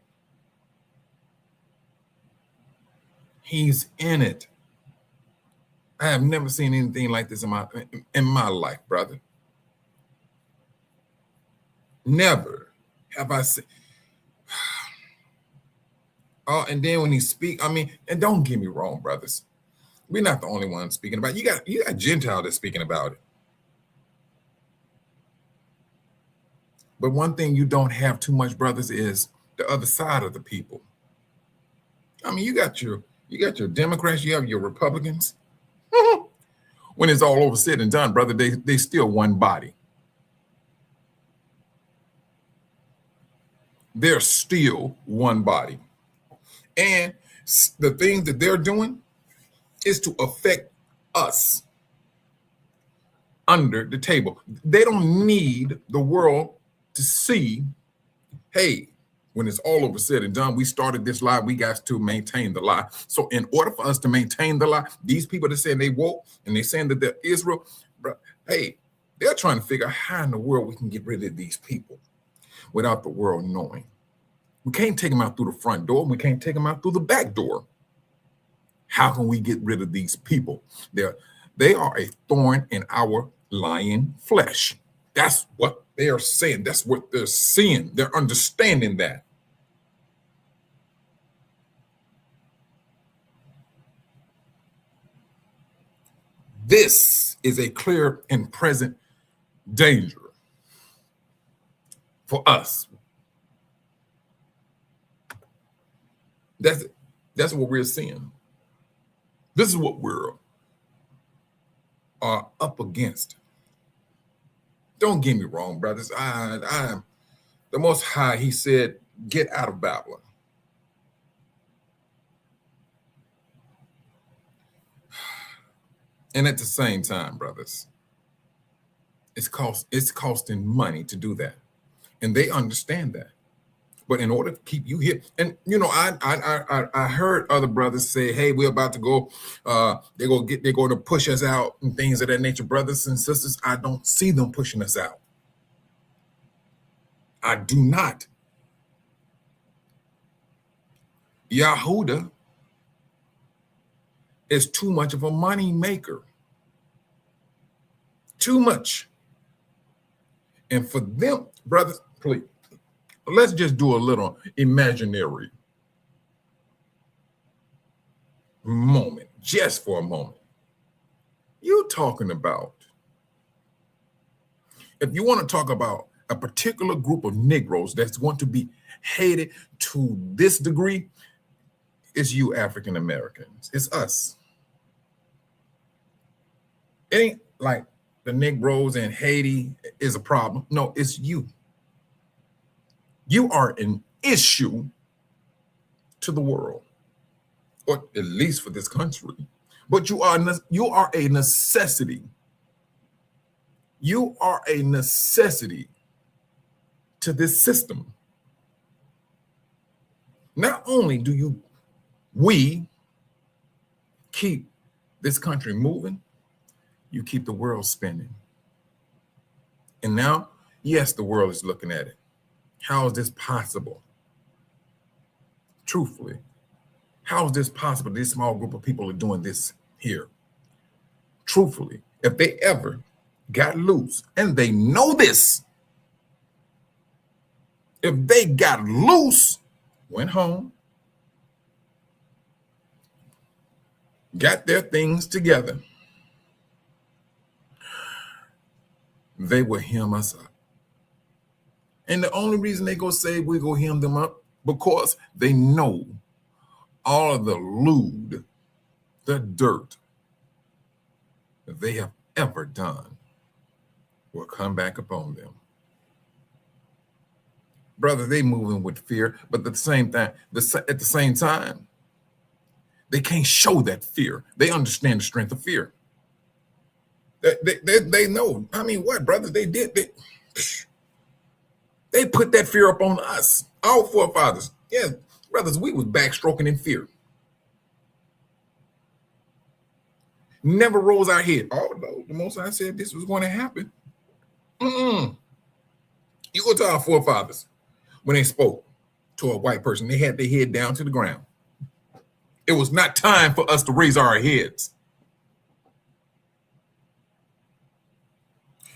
He's in it. I have never seen anything like this in my life, brother. Never have I seen. And then when he speak, I mean, and don't get me wrong, brothers, we're not the only ones speaking about it. You got Gentile that's speaking about it. But one thing you don't have too much, brothers, is the other side of the people. I mean, you got your Democrats, you have your Republicans. When it's all over said and done, brother, they still one body. They're still one body. And the things that they're doing is to affect us under the table. They don't need the world to see, hey, when it's all over said and done, we started this lie, we got to maintain the lie. So in order for us to maintain the lie, these people that say they woke and they're saying that they're Israel, bro, hey, they're trying to figure out how in the world we can get rid of these people without the world knowing. We can't take them out through the front door. We can't take them out through the back door. How can we get rid of these people? They are a thorn in our lying flesh. That's what they are saying. That's what they're seeing. They're understanding that. This is a clear and present danger for us. That's what we're seeing. This is what we're up against. Don't get me wrong, brothers. I the Most High, he said, get out of Babylon. And at the same time, brothers, it's costing money to do that. And they understand that. But in order to keep you here, and you know, I heard other brothers say, hey, we're about to go, they're going to push us out and things of that nature. Brothers and sisters, I don't see them pushing us out. I do not. Yahudah is too much of a money maker. Too much. And for them, brothers, please, let's just do a little imaginary moment, just for a moment. You're talking about, if you want to talk about a particular group of Negroes that's going to be hated to this degree, it's you African Americans. It's us. It ain't like the Negroes in Haiti is a problem. No, it's you. You are an issue to the world, or at least for this country. But you are a necessity. You are a necessity to this system. Not only do we keep this country moving, you keep the world spinning. And now, yes, the world is looking at it. How is this possible? Truthfully, how is this possible? This small group of people are doing this here. Truthfully, if they ever got loose, and they know this, if they got loose, went home, got their things together, they will hem us up. And the only reason they go say we go hem them up, because they know all of the lewd, the dirt that they have ever done will come back upon them. Brother, they moving with fear, but at the same time, they can't show that fear. They understand the strength of fear. They know. I mean, what, brothers? They put that fear up on us, our forefathers. Yeah, brothers, we was backstroking in fear. Never rose our head. Although the Most High said this was going to happen. You go to our forefathers when they spoke to a white person, they had their head down to the ground. It was not time for us to raise our heads.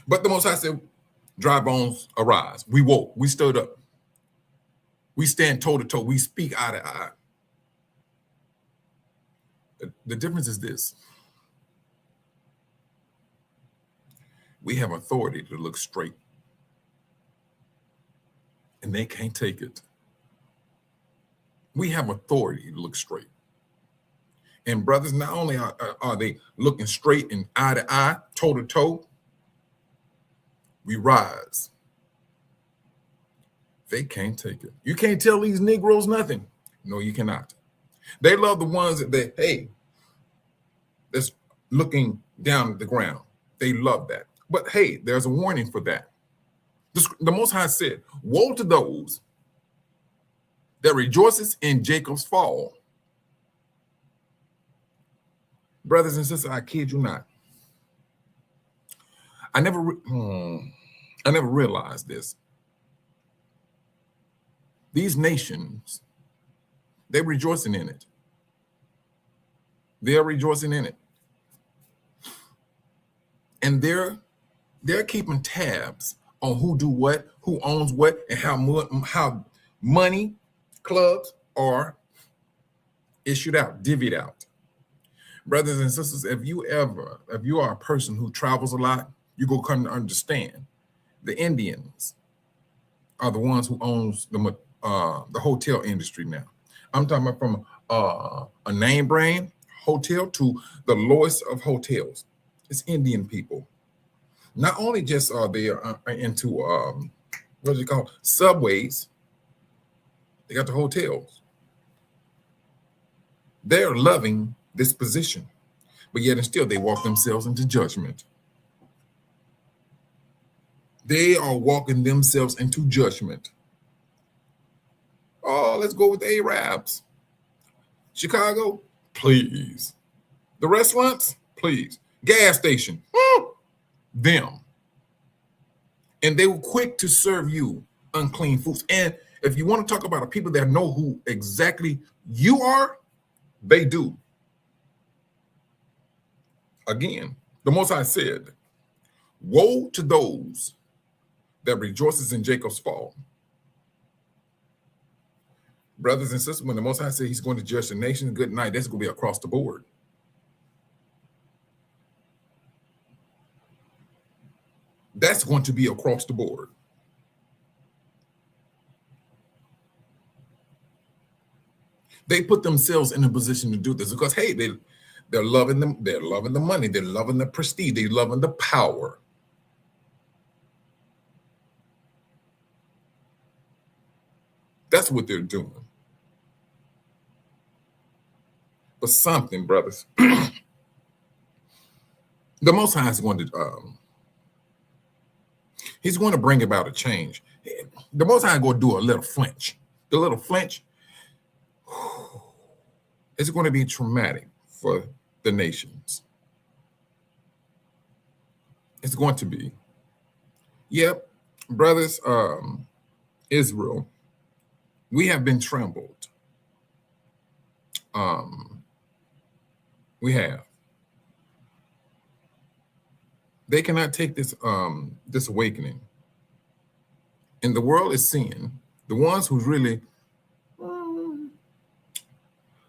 But the Most High said, dry bones arise. We woke. We stood up. We stand toe to toe. We speak eye to eye. The difference is this. We have authority to look straight, and they can't take it. We have authority to look straight. And brothers, not only are they looking straight and eye to eye, toe to toe, we rise. They can't take it. You can't tell these Negroes nothing. No, you cannot. They love the ones that's looking down at the ground. They love that. But hey, there's a warning for that. The Most High said, woe to those that rejoices in Jacob's fall. Brothers and sisters, I kid you not. I never realized this. These nations, they're rejoicing in it. They're rejoicing in it. And they're keeping tabs on who do what, who owns what, and how money clubs are issued out, divvied out. Brothers and sisters, if you are a person who travels a lot, you go come to understand the Indians are the ones who owns the hotel industry now. I'm talking about from a name brand hotel to the lowest of hotels. It's Indian people. Not only just are they into what is it called, subways, they got the hotels. They're loving this position, but yet and still they walk themselves into judgment. They are walking themselves into judgment. Oh, let's go with the Arabs. Chicago, please. The restaurants, please. Gas station, them. And they were quick to serve you unclean foods. And if you want to talk about people that know who exactly you are, they do. Again, the Most High said, woe to those that rejoices in Jacob's fall. Brothers and sisters, when the Most High said he's going to judge the nation, good night, that's going to be across the board. That's going to be across the board. They put themselves in a position to do this because, hey, they're loving them. They're loving the money. They're loving the prestige. They're loving the power. That's what they're doing. But something, brothers, the Most High is going to, he's going to bring about a change. The Most High is going to do a little flinch. The little flinch is going to be traumatic for the nations. It's going to be. Yep, brothers, Israel, we have been trembled. We have. They cannot take this this awakening. And the world is seeing the ones who's really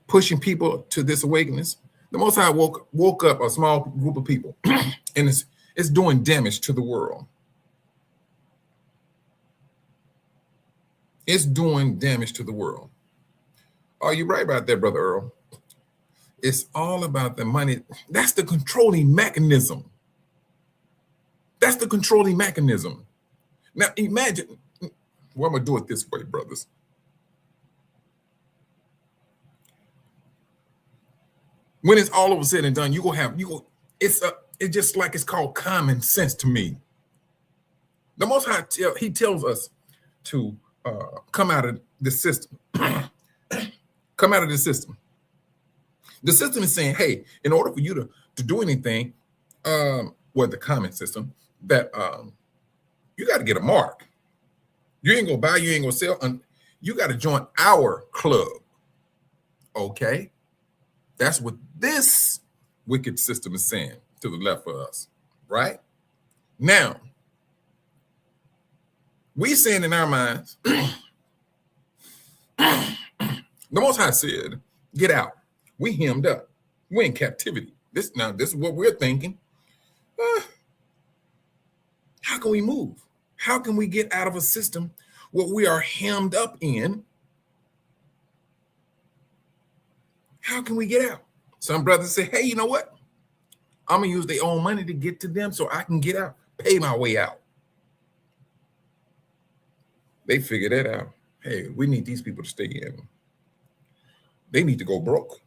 pushing people to this awakeness. The Most High woke up a small group of people, and it's doing damage to the world. It's doing damage to the world. Oh, you're right about that, Brother Earl. It's all about the money. That's the controlling mechanism. That's the controlling mechanism. Now, imagine, well, I'm going to do it this way, brothers. When it's all over said and done, it's just like it's called common sense to me. The Most High, he tells us to come out of the system. Come out of the system. The system is saying, hey, in order for you to do anything, the common system, that you got to get a mark. You ain't going to buy, you ain't going to sell. You got to join our club. Okay? That's what this wicked system is saying to the left of us, right? Now, we saying in our minds, the Most High said, get out. We hemmed up. We're in captivity. This is what we're thinking. How can we move? How can we get out of a system what we are hemmed up in? How can we get out? Some brothers say, hey, you know what? I'm going to use their own money to get to them so I can get out, pay my way out. They figure that out. Hey, we need these people to stay in. They need to go broke.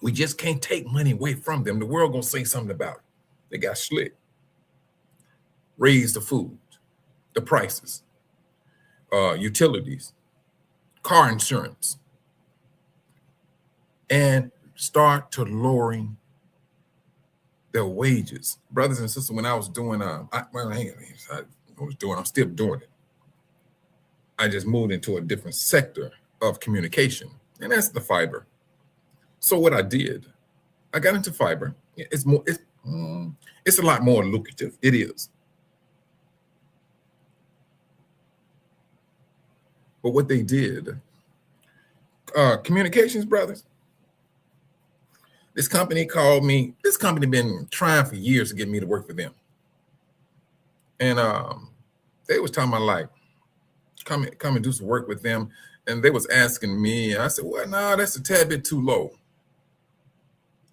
We just can't take money away from them. The world going to say something about it. They got slick. Raise the food, the prices, utilities, car insurance, and start to lowering their wages. Brothers and sisters, when I was doing, I'm still doing it. I just moved into a different sector of communication, and that's the fiber. So what I did, I got into fiber. It's a lot more lucrative. It is. But what they did, communications brothers, this company called me. This company been trying for years to get me to work for them. And they was talking about like, come and do some work with them. And they was asking me, I said, well, no, that's a tad bit too low.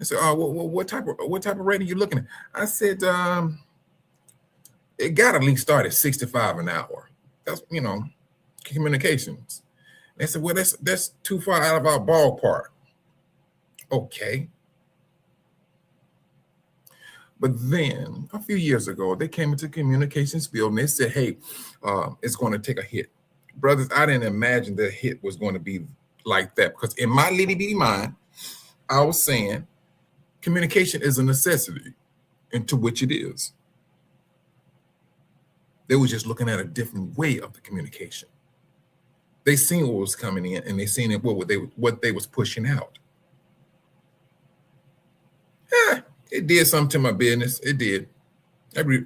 I said, oh, what type of rate are you looking at? I said, it got at least start at $65 an hour. That's, communications. They said, well, that's too far out of our ballpark. Okay. But then a few years ago, they came into the communications field and they said, hey, it's going to take a hit. Brothers, I didn't imagine the hit was going to be like that, because in my little bitty mind, I was saying communication is a necessity, into which it is. They were just looking at a different way of the communication. They seen what was coming in, and they seen it what they was pushing out. It did something to my business. It did.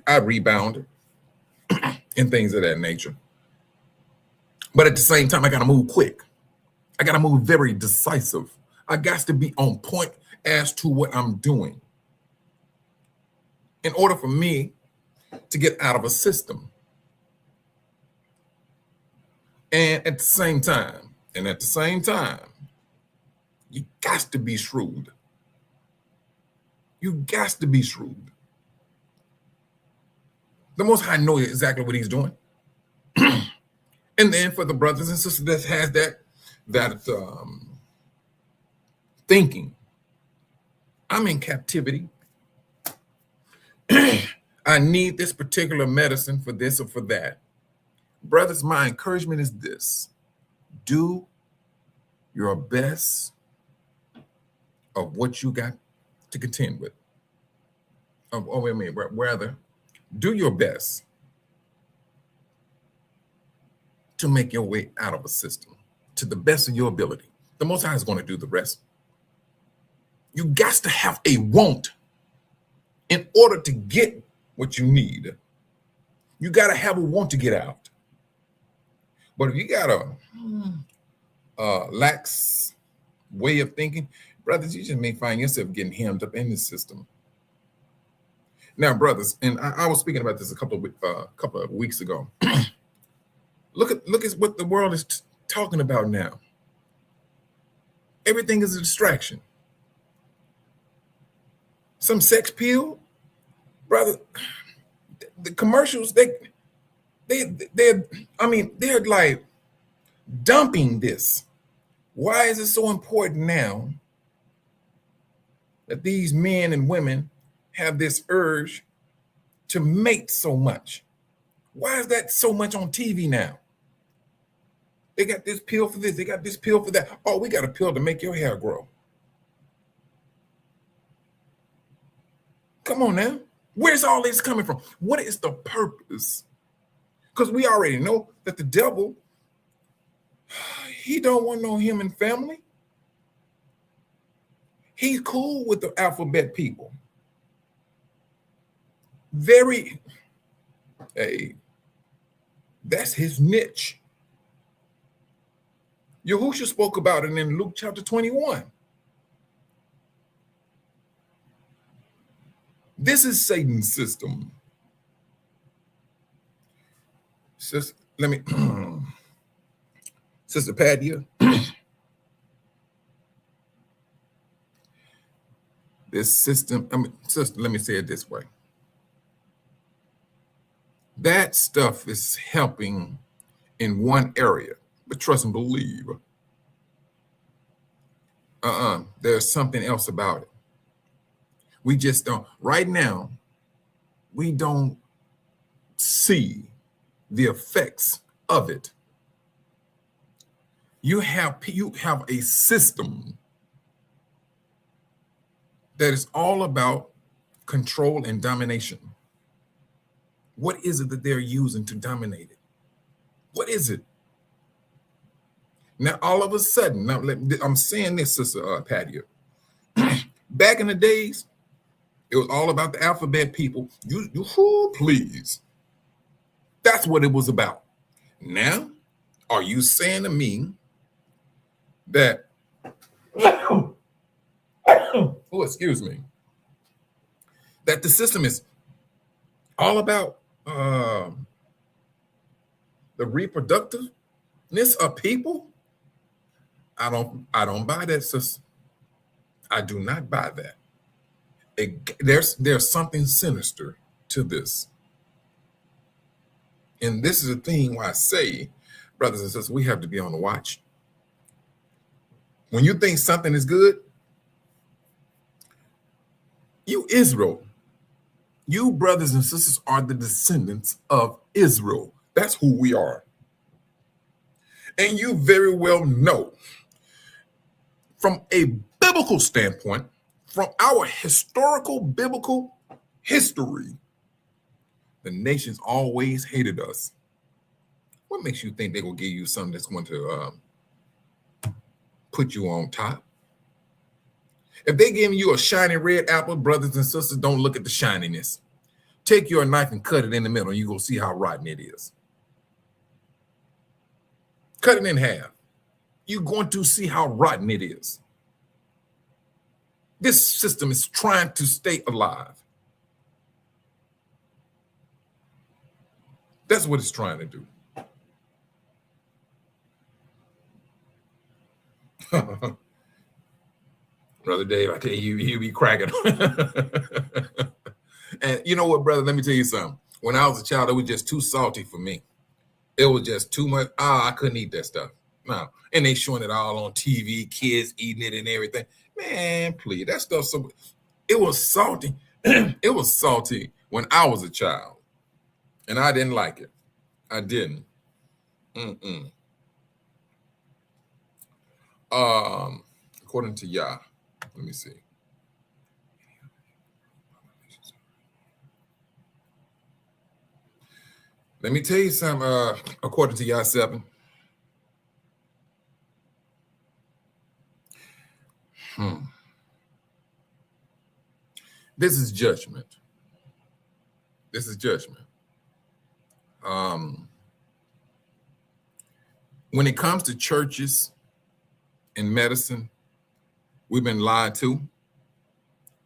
I rebounded and things of that nature. But at the same time, I got to move quick. I got to move very decisive. I got to be on point as to what I'm doing in order for me to get out of a system. And at the same time, you got to be shrewd. You got to be shrewd. The Most High knows exactly what he's doing. And then for the brothers and sisters that has that thinking, I'm in captivity. I need this particular medicine for this or for that. Brothers, my encouragement is this: do your best of what you got to contend with. Rather, do your best to make your way out of a system to the best of your ability. The Most High is going to do the rest. You got to have a want in order to get what you need. You got to have a want to get out. But if you got a lax way of thinking, brothers, you just may find yourself getting hemmed up in the system. Now, brothers, and I was speaking about this a couple of weeks ago. Look at what the world is talking about now. Everything is a distraction. Some sex pill, brother. The commercials, they're like dumping this. Why is it so important now that these men and women have this urge to mate so much? Why is that so much on TV now? They got this pill for this. They got this pill for that. Oh, we got a pill to make your hair grow. Come on now. Where's all this coming from? What is the purpose? Because we already know that the devil, he don't want no human family. He's cool with the alphabet people. That's his niche. Yahushua spoke about it in Luke chapter 21. This is Satan's system. Sister, let me, Sister Padia, this system, sister, let me say it this way. That stuff is helping in one area, but trust and believe. There's something else about it. We just don't, right now, we don't see the effects of it. You have a system that is all about control and domination. What is it that they're using to dominate it? What is it? Now, all of a sudden, now I'm saying this, Sister Padia. Back in the days, it was all about the alphabet people. You please. That's what it was about. Now, are you saying to me that, oh, excuse me, that the system is all about the reproductiveness of people? I don't buy that, sister. I do not buy that. There's something sinister to this. And this is the thing why I say, brothers and sisters, we have to be on the watch. When you think something is good, you Israel, you brothers and sisters are the descendants of Israel. That's who we are. And you very well know, from a biblical standpoint, from our historical biblical history, the nations always hated us. What makes you think they will give you something that's going to put you on top? If they give you a shiny red apple, brothers and sisters, don't look at the shininess. Take your knife and cut it in the middle, and you're going to see how rotten it is. Cut it in half. You're going to see how rotten it is. This system is trying to stay alive. That's what it's trying to do. Brother Dave, I tell you, you be cracking. And you know what, brother? Let me tell you something. When I was a child, it was just too salty for me. It was just too much. I couldn't eat that stuff. No. And they showing it all on TV, kids eating it and everything. Man, please, that stuff. So it was salty. It was salty when I was a child. And I didn't like it. I didn't. According to Yah, let me see. Let me tell you something, according to Yah 7. This is judgment. This is judgment. When it comes to churches and medicine, we've been lied to,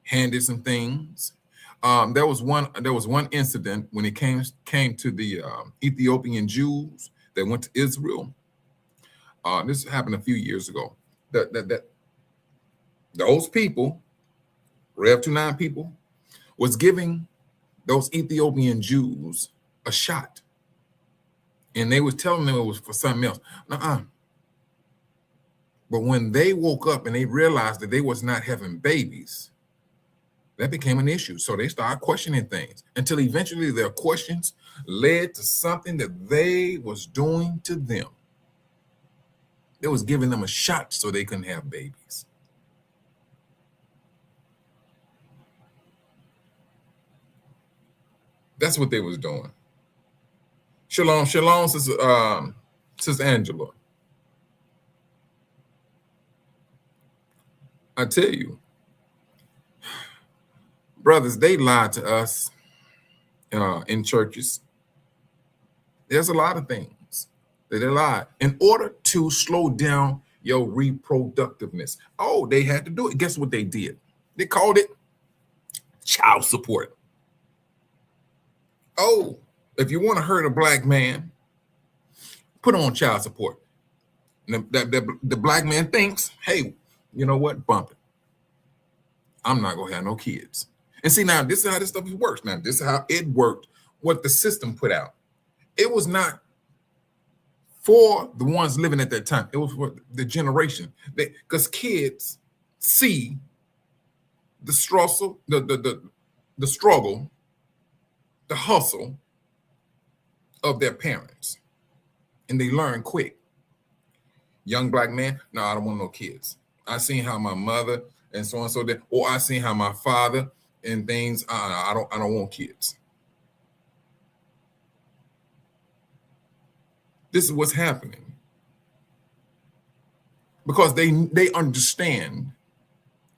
handed some things. There was one incident when it came to the Ethiopian Jews that went to Israel. This happened a few years ago. That those people, Rev 29 people, was giving those Ethiopian Jews a shot, and they was telling them it was for something else. But when they woke up and they realized that they was not having babies, that became an issue. So they started questioning things until eventually their questions led to something that they was doing to them. They was giving them a shot so they couldn't have babies. That's what they was doing. Shalom, shalom, Sister Angela. I tell you, brothers, they lied to us in churches. There's a lot of things that they lied in order to slow down your reproductiveness. Oh, they had to do it. Guess what they did? They called it child support. Oh, if you want to hurt a black man, put on child support. And the black man thinks, hey, you know what? Bump it. I'm not going to have no kids. And see, now this is how this stuff works. Now, this is how it worked, what the system put out. It was not for the ones living at that time. It was for the generation. Because kids see the struggle, the struggle, the hustle of their parents. And they learn quick. Young black man, no, I don't want no kids. I seen how my mother and so on so that, or I seen how my father and things. I don't want kids. This is what's happening because they understand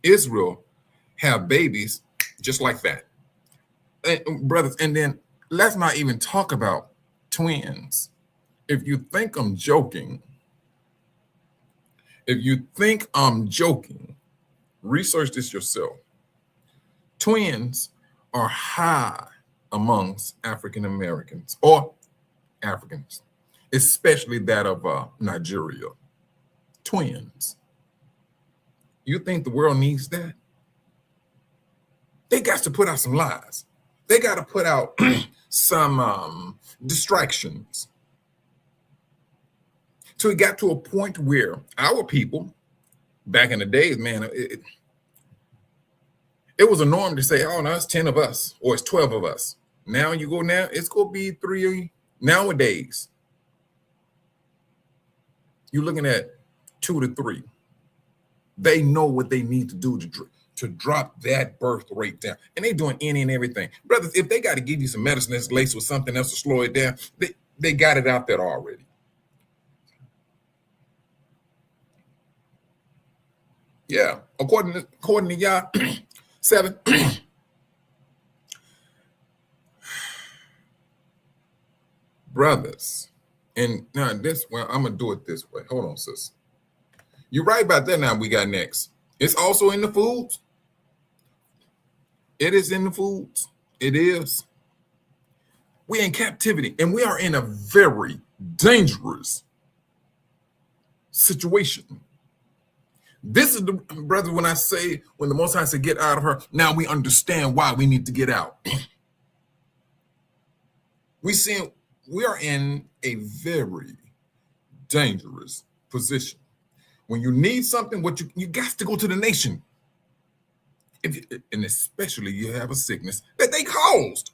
Israel have babies just like that, and, brothers. And then let's not even talk about twins. If you think I'm joking, research this yourself. Twins are high amongst African Americans or Africans, especially that of Nigeria. Twins. You think the world needs that? They got to put out some lies. They got to put out some distractions. So it got to a point where our people, back in the days, man, it was a norm to say, oh, no, it's 10 of us or it's 12 of us. Now you go now, it's going to be 3 nowadays. You're looking at 2 to 3. They know what they need to do to drop that birth rate down. And they're doing any and everything. Brothers, if they got to give you some medicine that's laced with something else to slow it down, they got it out there already. Yeah, according to y'all, 7. Brothers, and now this, well, I'm gonna do it this way. Hold on, sis. You're right about that. Now we got next. It's also in the foods. It is in the foods. It is. We're in captivity, and we are in a very dangerous situation. This is the brother, when I say, when the Most High said, get out of her, now we understand why we need to get out. We are in a very dangerous position. When you need something, what you got to go to the nation. And especially you have a sickness that they caused.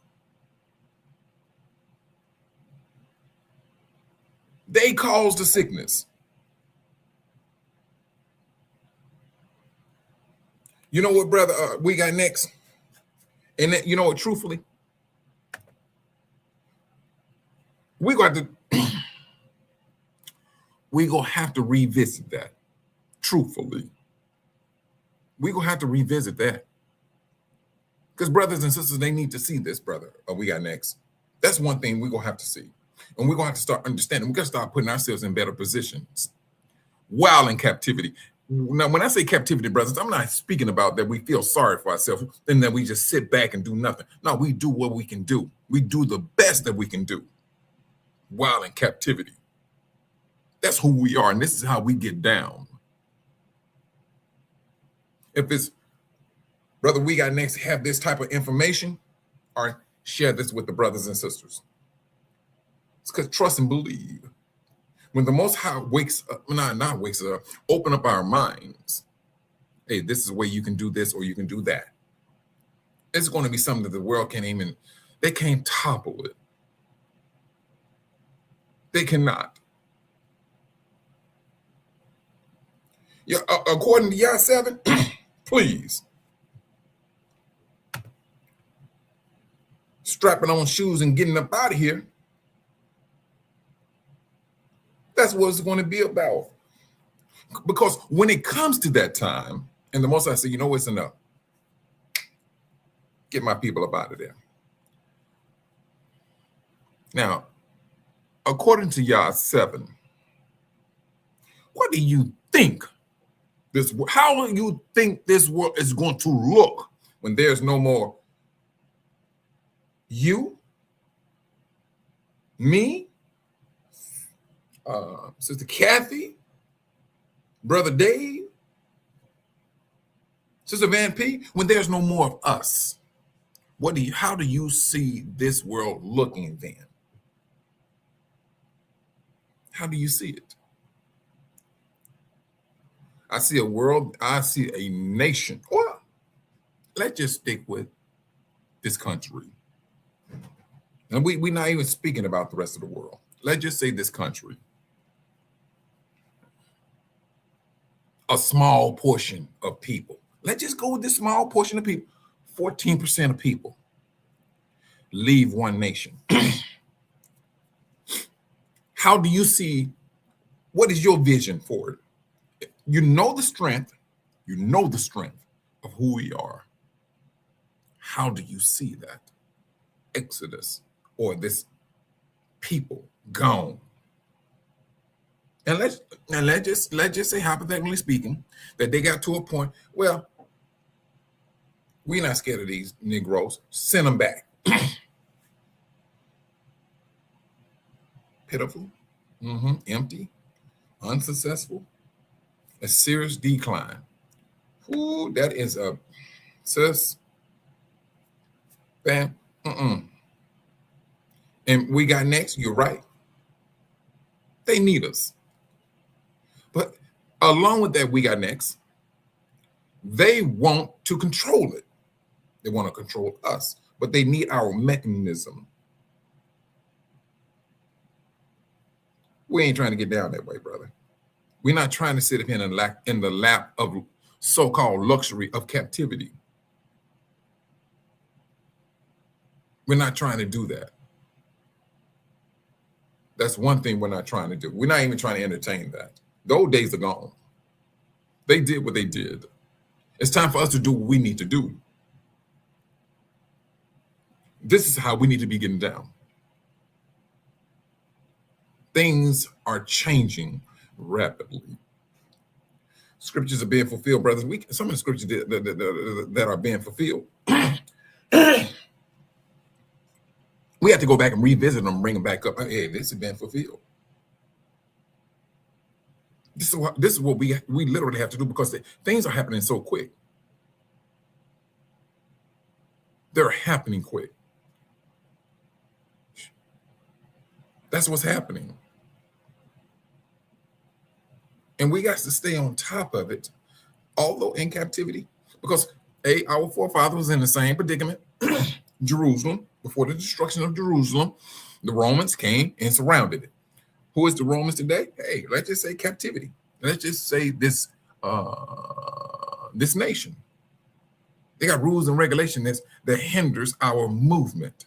They caused the sickness. You know what, brother, we got next? And then, you know what, truthfully, we're going to have to revisit that. Truthfully, we're going to have to revisit that. Because brothers and sisters, they need to see this, brother. We got next. That's one thing we're going to have to see. And we're going to have to start understanding. We're going to start putting ourselves in better positions while in captivity. Now, when I say captivity, brothers, I'm not speaking about that we feel sorry for ourselves and that we just sit back and do nothing. No, we do what we can do. We do the best that we can do while in captivity. That's who we are, and this is how we get down. If it's, brother, we got next, have this type of information, or share this with the brothers and sisters. It's because trust and believe. When the Most High wakes up, not wakes up, open up our minds. Hey, this is where you can do this or you can do that. It's going to be something that the world they can't topple it. They cannot. Yeah, according to Yah 7, please. Strapping on shoes and getting up out of here. That's what it's going to be about. Because when it comes to that time, and the Most High said, you know, it's enough. Get my people up out of there. Now, according to Yah 7, what do you think how do you think this world is going to look when there's no more you, me, Sister Kathy, Brother Dave, Sister Van P, when there's no more of us, how do you see this world looking then? How do you see it? I see a world, I see a nation. Well, let's just stick with this country. And we're not even speaking about the rest of the world. Let's just say this country. A small portion of people. Let's just go with this small portion of people. 14% of people leave one nation. How do you see, what is your vision for it? You know the strength of who we are. How do you see that exodus or this people gone? And let's just say, hypothetically speaking, that they got to a point, well, we're not scared of these Negroes. Send them back. Pitiful, empty, unsuccessful, a serious decline. Ooh, that is a sis. Bam. And we got next. You're right. They need us. But along with that, we got next. They want to control it. They want to control us, but they need our mechanism. We ain't trying to get down that way, brother. We're not trying to sit up here in the lap of so-called luxury of captivity. We're not trying to do that. That's one thing we're not trying to do. We're not even trying to entertain that. Those days are gone. They did what they did. It's time for us to do what we need to do. This is how we need to be getting down. Things are changing rapidly. Scriptures are being fulfilled, brothers. Some of the scriptures that are being fulfilled, we have to go back and revisit them, bring them back up. Hey, this has been fulfilled. This is what we literally have to do, because things are happening so quick. They're happening quick. That's what's happening. And we got to stay on top of it, although in captivity, because our forefathers was in the same predicament. Jerusalem, before the destruction of Jerusalem, the Romans came and surrounded it. Who is the Romans today? Hey, let's just say captivity. Let's just say this nation. They got rules and regulations that hinders our movement.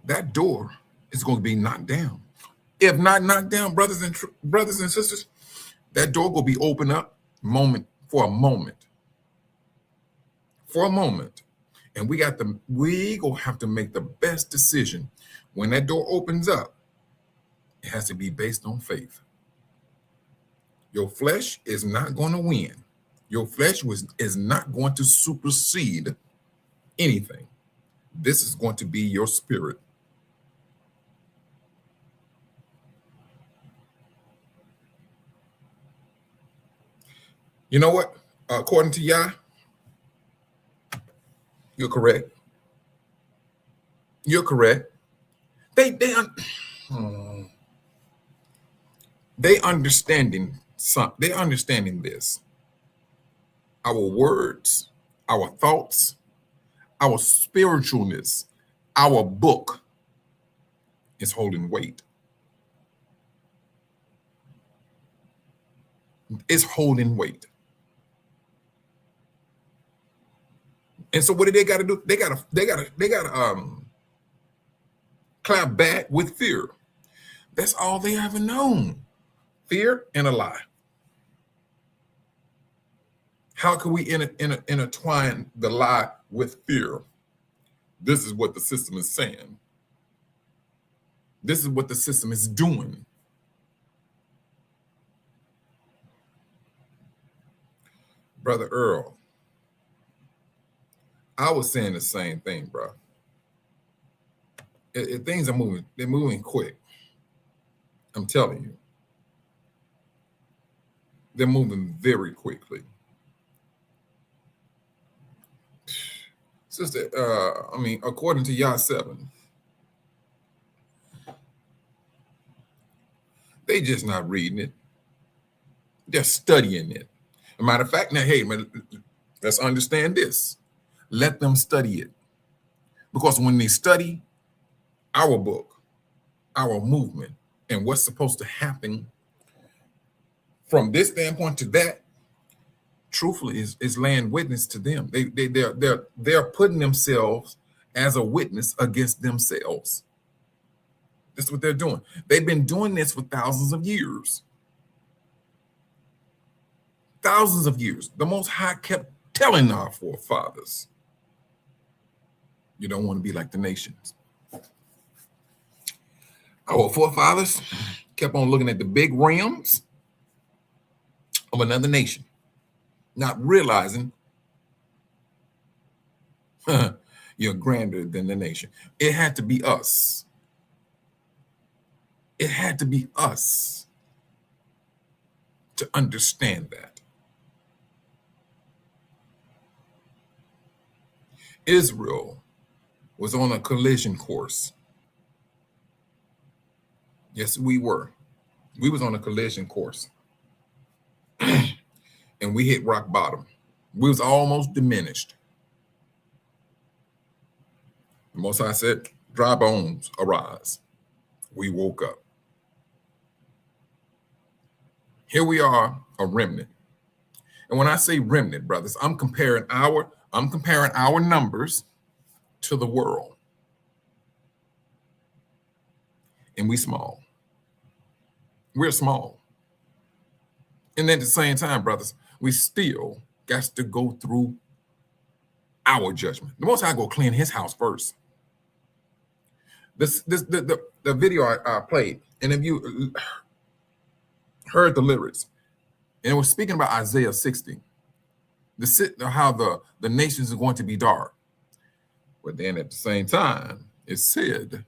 That door is going to be knocked down. If not knocked down, brothers and sisters, that door will be opened up for a moment. And we gonna have to make the best decision. When that door opens up, it has to be based on faith. Your flesh is not going to win. Your flesh is not going to supersede anything. This is going to be your spirit. You know what? According to Yah, you're correct. You're correct. They understanding this. Our words, our thoughts, our spiritualness, our book is holding weight. It's holding weight. And so what do they got to do? They got to clap back with fear. That's all they ever known. Fear and a lie. How can we intertwine the lie with fear? This is what the system is saying. This is what the system is doing. Brother Earl, I was saying the same thing, bro. Things are moving. They're moving quick. I'm telling you. They're moving very quickly. Sister, according to Yah 7, they just not reading it. They're studying it. As a matter of fact, now, hey, man, let's understand this. Let them study it. Because when they study our book, our movement, and what's supposed to happen from this standpoint to that, truthfully is laying witness to them. They're putting themselves as a witness against themselves. That's what they're doing. They've been doing this for thousands of years. Thousands of years. The Most High kept telling our forefathers, you don't want to be like the nations. Our forefathers kept on looking at the big rims of another nation, not realizing you're grander than the nation. It had to be us. It had to be us to understand that. Israel was on a collision course. Yes, we were. We was on a collision course. And we hit rock bottom. We was almost diminished. The Most High said, dry bones, arise. We woke up. Here we are, a remnant. And when I say remnant, brothers, I'm comparing our numbers to the world. And we small. We're small. And then at the same time, brothers, we still got to go through our judgment. The Most High go clean his house first. The video I played, and if you heard the lyrics, and it was speaking about Isaiah 60, how the nations are going to be dark. But then at the same time, it said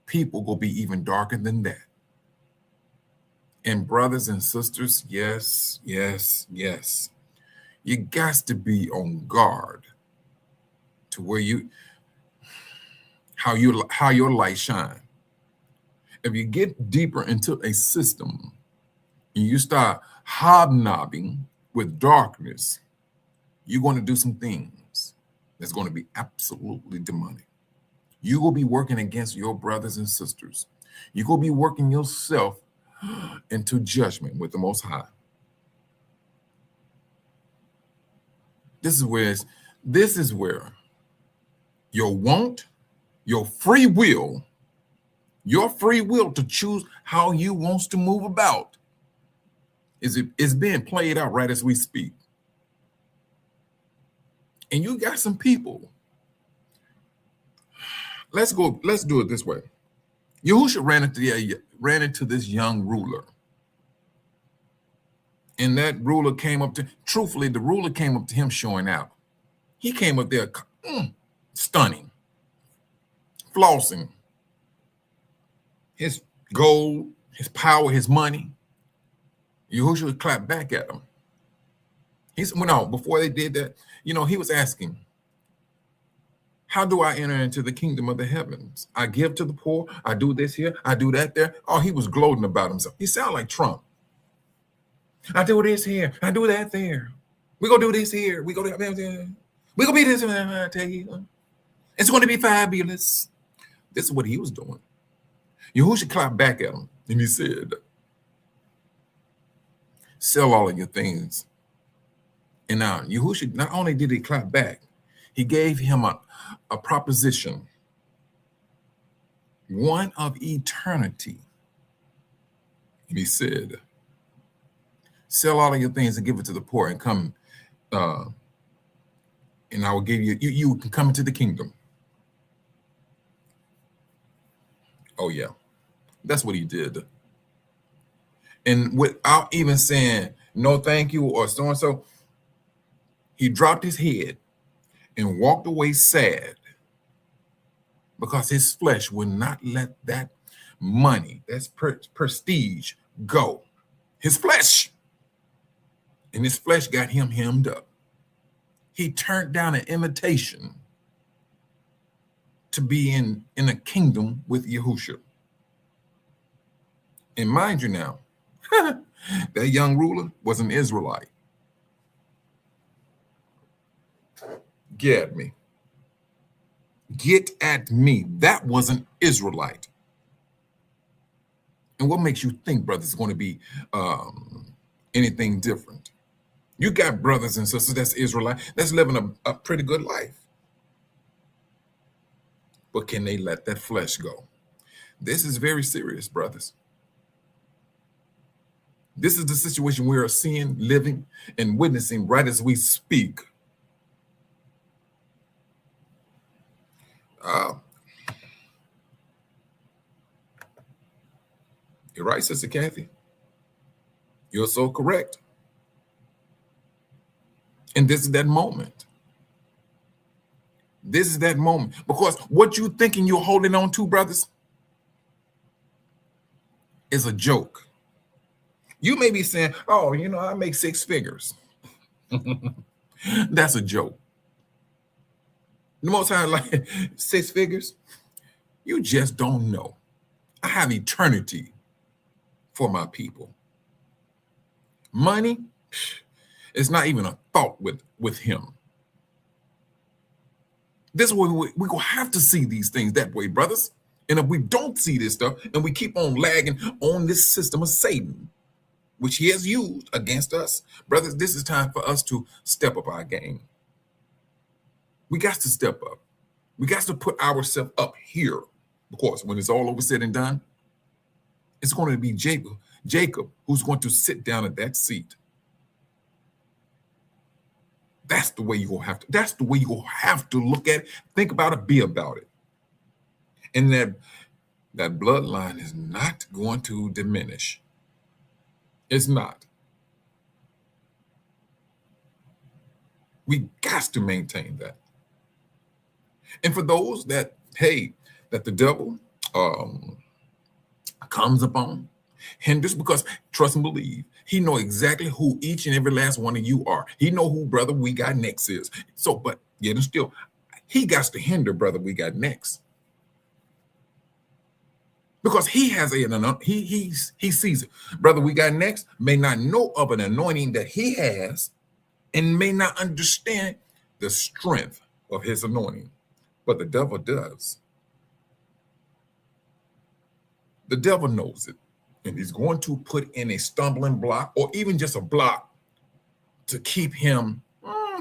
people will be even darker than that. And brothers and sisters, yes, yes, yes. You got to be on guard to where how your light shine. If you get deeper into a system and you start hobnobbing with darkness, you're going to do some things that's going to be absolutely demonic. You will be working against your brothers and sisters. You're going to be working yourself into judgment with the Most High. This is where your want, your free will to choose how you wants to move about is being played out right as we speak. And you got some people. Let's do it this way. Yahushua ran into this young ruler. And that ruler came up to, truthfully, the ruler came up to him showing out. He came up there stunning, flossing his gold, his power, his money. Yahushua clapped back at him. Before they did that, he was asking, how do I enter into the kingdom of the heavens? I give to the poor. I do this here. I do that there. Oh, he was gloating about himself. He sounded like Trump. I do this here. I do that there. We gonna do this here. We gonna be this. I tell you, it's going to be fabulous. This is what he was doing. Yahushua clapped back at him, and he said, "Sell all of your things." And now Yahushua, not only did he clap back, he gave him a proposition, one of eternity. And he said, sell all of your things and give it to the poor and come, and I will give you can come into the kingdom. Oh, yeah. That's what he did. And without even saying no thank you or so-and-so, he dropped his head and walked away sad because his flesh would not let that money, that's prestige, go. His flesh. And his flesh got him hemmed up. He turned down an invitation to be in a kingdom with Yahushua. And mind you now, that young ruler was an Israelite. Get at me. Get at me. That was an Israelite. And what makes you think, brother, it's going to be anything different? You got brothers and sisters that's Israelite, that's living a pretty good life. But can they let that flesh go? This is very serious, brothers. This is the situation we are seeing, living, and witnessing right as we speak. You're right, Sister Kathy. You're so correct. And this is that moment. This is that moment. Because what you thinking you're holding on to, brothers, is a joke. You may be saying, oh, you know, I make 6 figures. That's a joke. The Most High, like 6 figures, you just don't know. I have eternity for my people. Money is not even a thought with him. This is where we're going to have to see these things that way, brothers. And if we don't see this stuff and we keep on lagging on this system of Satan, which he has used against us, brothers, this is time for us to step up our game. We got to step up. We got to put ourselves up here, because when it's all over said and done, it's going to be Jacob who's going to sit down at that seat. That's the way you're going to have to. That's the way you're going to have to look at it, think about it, be about it. And that bloodline is not going to diminish. It's not. We got to maintain that. And for those that, hey, that the devil comes upon, hinders, because trust and believe, he know exactly who each and every last one of you are. He know who brother we got next is. So, but yet and still, he got to hinder brother we got next. Because he has he sees it. Brother we got next may not know of an anointing that he has and may not understand the strength of his anointing. But the devil does. The devil knows it. And he's going to put in a stumbling block or even just a block to keep him,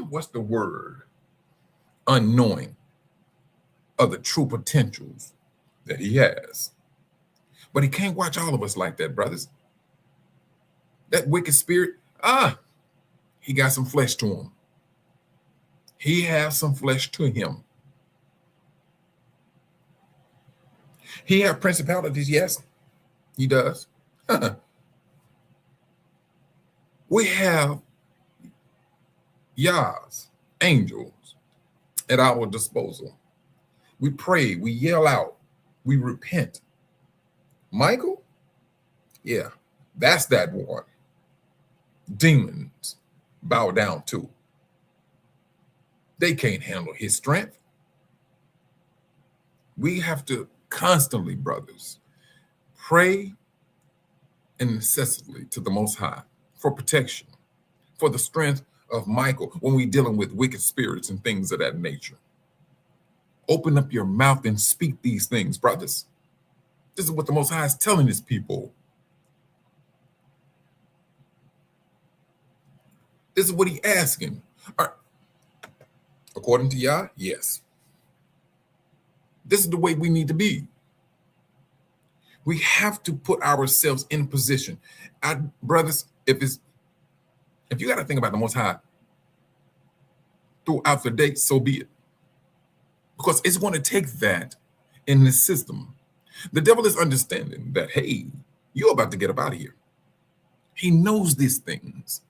what's the word? Unknowing of the true potentials that he has. But he can't watch all of us like that, brothers. That wicked spirit, he got some flesh to him. He has some flesh to him. He have principalities, yes, he does. We have Yah's angels at our disposal. We pray, we yell out, we repent. Michael? Yeah, that's that one. Demons bow down to. They can't handle his strength. We have to constantly, brothers, pray incessantly to the Most High for protection, for the strength of Michael when we're dealing with wicked spirits and things of that nature. Open up your mouth and speak these things, brothers. This is what the Most High is telling his people. This is what he's asking. All right. According to Yah, yes. This is the way we need to be. We have to put ourselves in position. Brothers, if you got to think about the Most High throughout the day, so be it. Because it's going to take that in the system. The devil is understanding that, hey, you're about to get up out of here. He knows these things.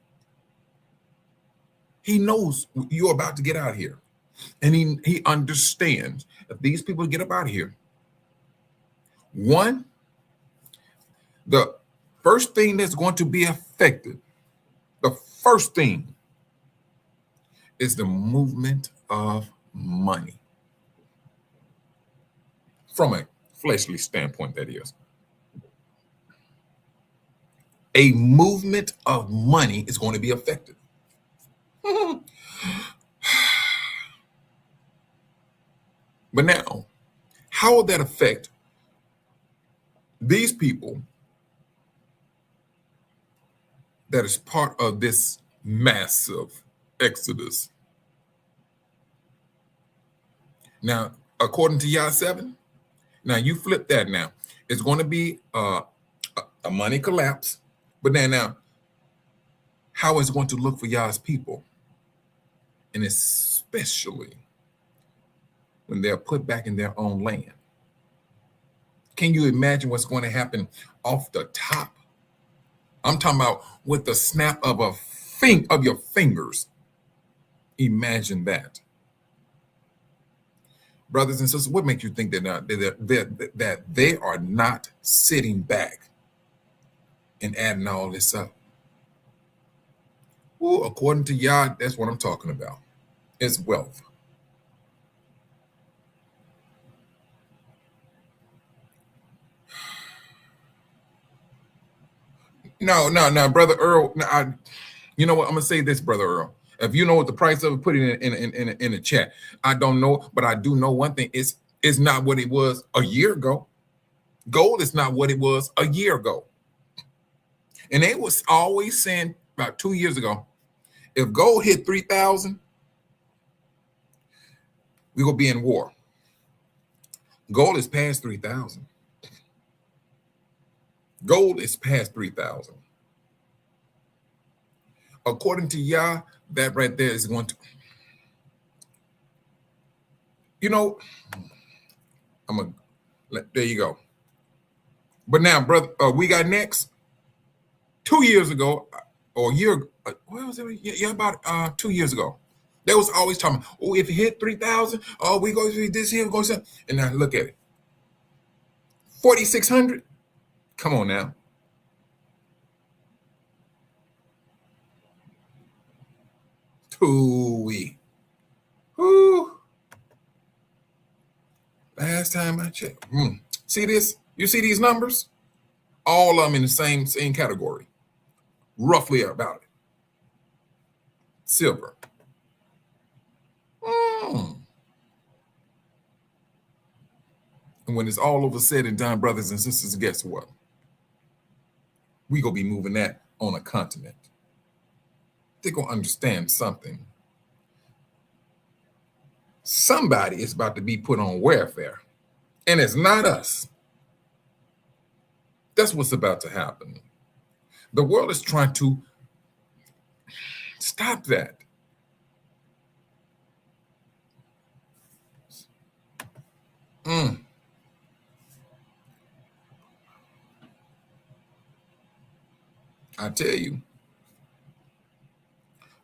He knows you're about to get out of here. And he understands if these people get up out of here, one, the first thing that's going to be affected, the first thing is the movement of money. From a fleshly standpoint, that is. A movement of money is going to be affected. But now, how will that affect these people that is part of this massive exodus? Now, according to Yah 7, now you flip that now. It's going to be a money collapse. But now, how is it going to look for Yah's people? And especially when they're put back in their own land. Can you imagine what's going to happen off the top? I'm talking about with the snap of your fingers. Imagine that. Brothers and sisters, what makes you think that they are not sitting back and adding all this up? Well, according to Yah, that's what I'm talking about. It's wealth. No, Brother Earl. You know what? I'm gonna say this, Brother Earl. If you know what the price of it, put it in the chat. I don't know, but I do know one thing: it's not what it was a year ago. Gold is not what it was a year ago. And they was always saying about 2 years ago, if gold hit 3,000, we gonna be in war. Gold is past 3,000. Gold is past 3,000. According to Yah, that right there is going to, there you go. But now, brother, we got next. 2 years ago, or a year, what was it? Yeah, about 2 years ago. They was always talking, oh, if it hit 3,000, oh, we go to this here, go to that. And now look at it. 4,600. Come on now. Too-wee. Whoo. Last time I checked. See this? You see these numbers? All of them in the same category. Roughly about it. Silver. And when it's all over said and done, brothers and sisters, guess what? We gonna be moving that on a continent. They're gonna understand something. Somebody is about to be put on welfare, and it's not us. That's what's about to happen. The world is trying to stop that. I tell you,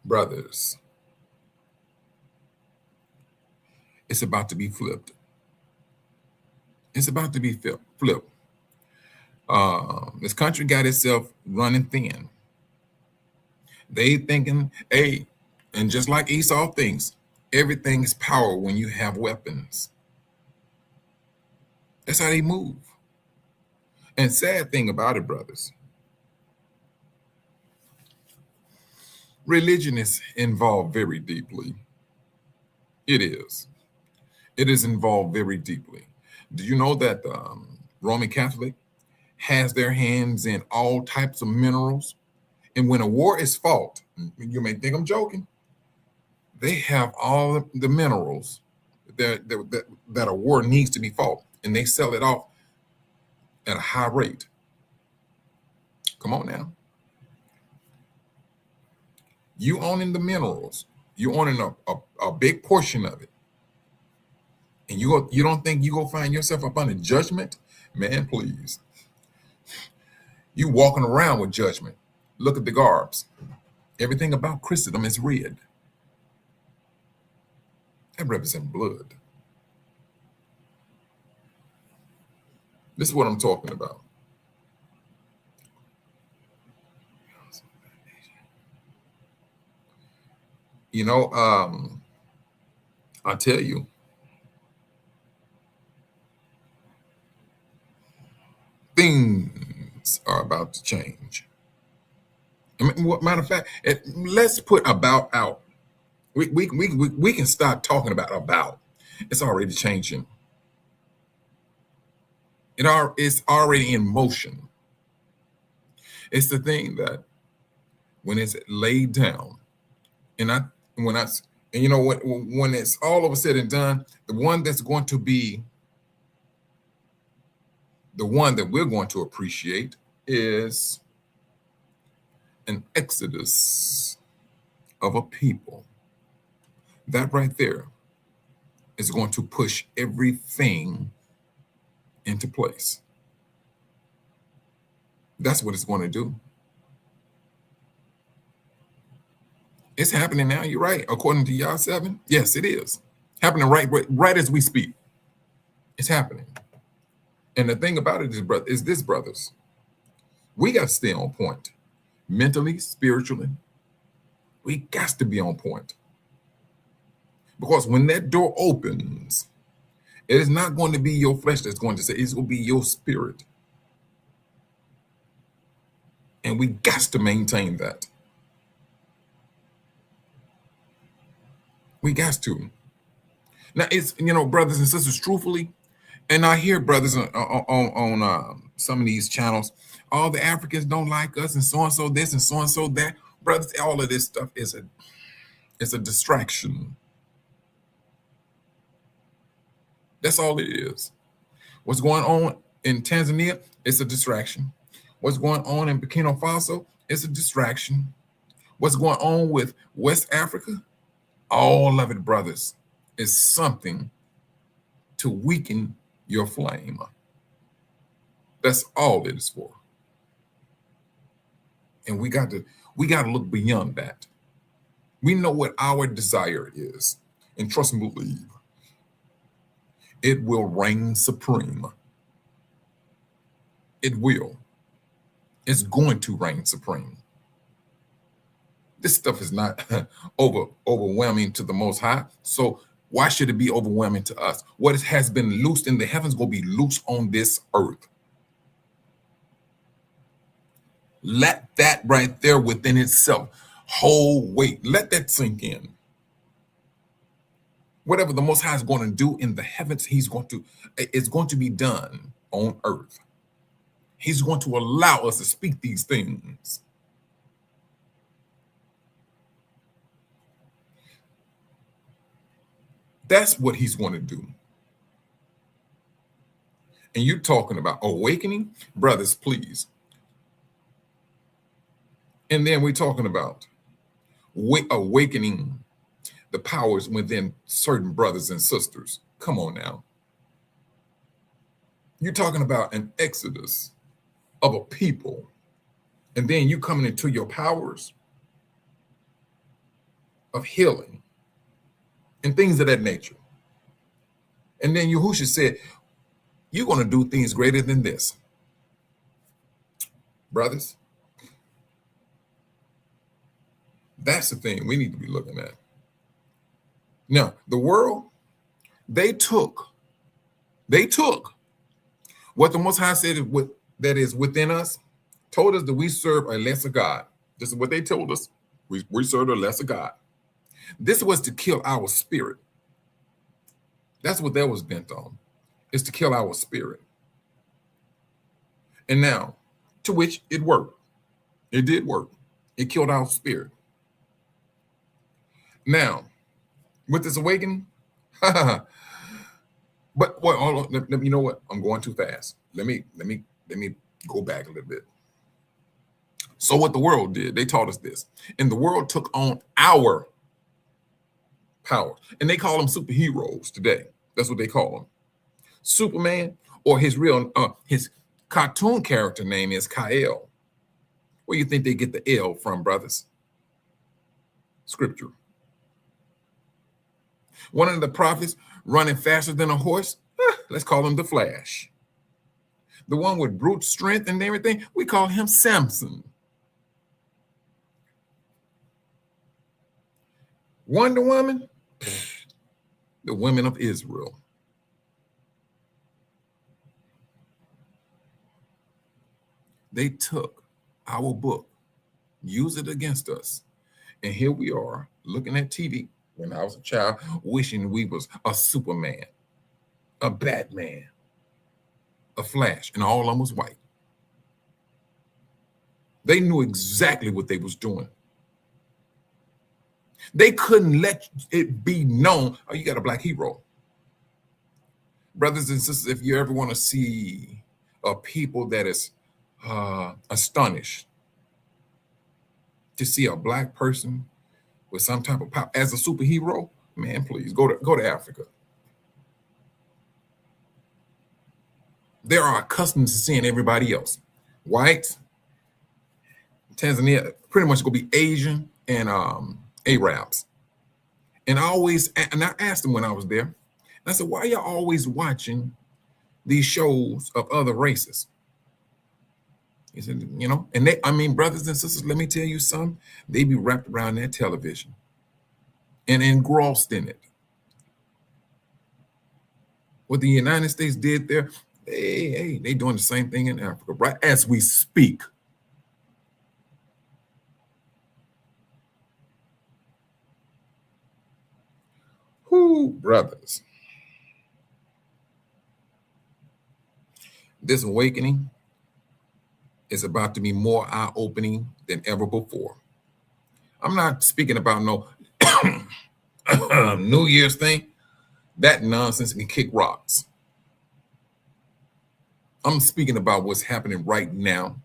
brothers, it's about to be flipped. It's about to be flipped. This country got itself running thin. They thinking, hey, and just like Esau thinks, everything is power when you have weapons. That's how they move. And sad thing about it, brothers, religion is involved very deeply. It is. It is involved very deeply. Do you know that Roman Catholic has their hands in all types of minerals? And when a war is fought, you may think I'm joking, they have all the minerals that a war needs to be fought, and they sell it off at a high rate. Come on now. You owning the minerals, you owning a big portion of it, and you don't think you go find yourself up under judgment? Man, please. You walking around with judgment. Look at the garbs. Everything about Christendom is red. That represents blood. This is what I'm talking about. You know, I tell you, things are about to change. Matter of fact, let's put about out. We can start talking about. It's already changing. It's already in motion. It's the thing that when it's laid down, and you know what, when it's all over said and done, the one that's going to be the one that we're going to appreciate is an exodus of a people. That right there is going to push everything into place. That's what it's going to do. It's happening now. You're right. According to Yah 7, yes, it is happening right as we speak. It's happening. And the thing about it is this, brothers, we got to stay on point mentally, spiritually. We got to be on point. Because when that door opens, it is not going to be your flesh that's going to say, it's going to be your spirit. And we got to maintain that. We got to. Now, it's, you know, brothers and sisters, truthfully, and I hear brothers on some of these channels, all the Africans don't like us and so this and so that. Brothers, all of this stuff is a distraction. That's all it is. What's going on in Tanzania, it's a distraction. What's going on in Burkina Faso, it's a distraction. What's going on with West Africa, all of it, brothers, is something to weaken your flame. That's all it is for. And we got to look beyond that. We know what our desire is. And trust and believe, it will reign supreme. It will. It's going to reign supreme. This stuff is not overwhelming to the Most High. So why should it be overwhelming to us? What has been loosed in the heavens will be loose on this earth. Let that right there within itself hold weight. Let that sink in. Whatever the Most High is going to do in the heavens, it's going to be done on earth. He's going to allow us to speak these things. That's what he's going to do. And you're talking about awakening, brothers, please. And then we're talking about awakening the powers within certain brothers and sisters. Come on now. You're talking about an exodus of a people. And then you coming into your powers of healing and things of that nature. And then Yahushua said, you're going to do things greater than this. Brothers, that's the thing we need to be looking at. Now, the world, they took what the Most High said that is within us, told us that we serve a lesser God. This is what they told us. We serve a lesser God. This was to kill our spirit. That's what that was bent on, is to kill our spirit. And now, to which it worked. It did work. It killed our spirit. Now, with this awakening, but you know what? I'm going too fast. Let me go back a little bit. So what the world did, they taught us this, and the world took on our power, and they call them superheroes today. That's what they call them. Superman, or his cartoon character name is Kal. Where do you think they get the L from, brothers? Scripture. One of the prophets running faster than a horse, let's call him the Flash. The one with brute strength and everything, we call him Samson. Wonder Woman, the women of Israel. They took our book, used it against us, and here we are looking at TV when I was a child, wishing we was a Superman, a Batman, a Flash, and all of them was white. They knew exactly what they was doing. They couldn't let it be known, oh, you got a black hero. Brothers and sisters, if you ever want to see a people that is astonished to see a black person with some type of power as a superhero, man, please go to Africa. They are accustomed to seeing everybody else. White, Tanzania, pretty much gonna be Asian and Arabs. And I asked them when I was there, I said, why are y'all always watching these shows of other races? He said, you know, and brothers and sisters, let me tell you something. They be wrapped around that television and engrossed in it. What the United States did there, they doing the same thing in Africa, right as we speak. Whoo, brothers. This awakening is about to be more eye-opening than ever before. I'm not speaking about no New Year's thing. That nonsense can kick rocks. I'm speaking about what's happening right now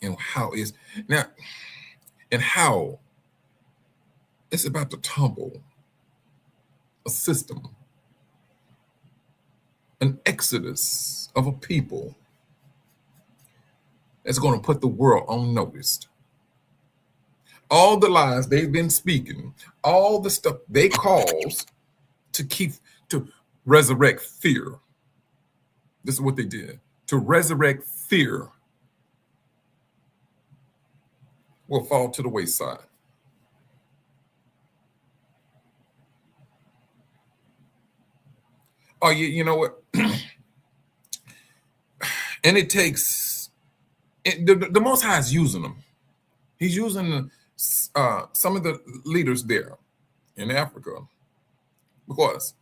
and how it's about to tumble a system, an exodus of a people that's going to put the world on notice. All the lies they've been speaking, all the stuff they cause to resurrect fear. This is what they did. To resurrect fear will fall to the wayside. Oh, you know what? And it takes, the Most High is using them. He's using some of the leaders there in Africa, because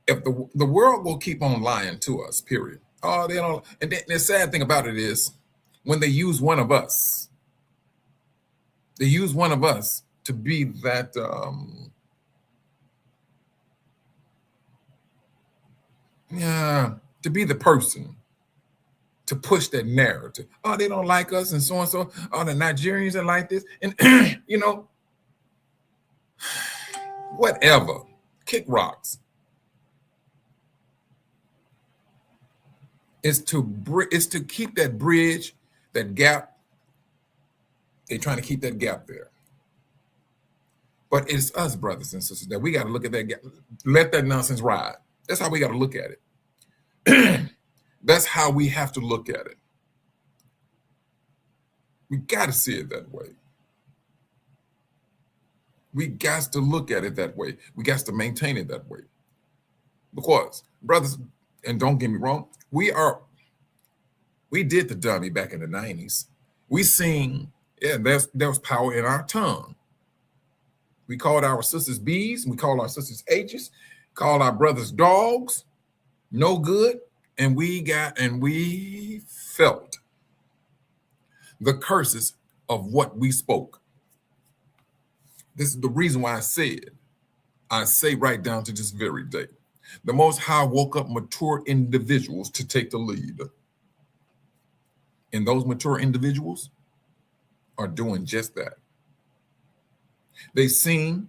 if the world will keep on lying to us, period. Oh, they don't. And the sad thing about it is, when they use one of us, to be that to be the person to push that narrative. Oh, they don't like us and so and so. Oh, the Nigerians are like this. And, you know, whatever. Kick rocks. It's to keep that bridge, that gap. They're trying to keep that gap there. But it's us, brothers and sisters, that we got to look at that gap. Let that nonsense ride. That's how we got to look at it. That's how we have to look at it. We got to see it that way. We got to look at it that way. We got to maintain it that way. Because, brothers, and don't get me wrong, we did the dummy back in the 90s. We sing, there was power in our tongue. We called our sisters B's, we called our sisters H's, called our brothers dogs, no good. And we felt the curses of what we spoke. This is the reason why I say right down to this very day, the Most High woke up mature individuals to take the lead. And those mature individuals are doing just that. They seen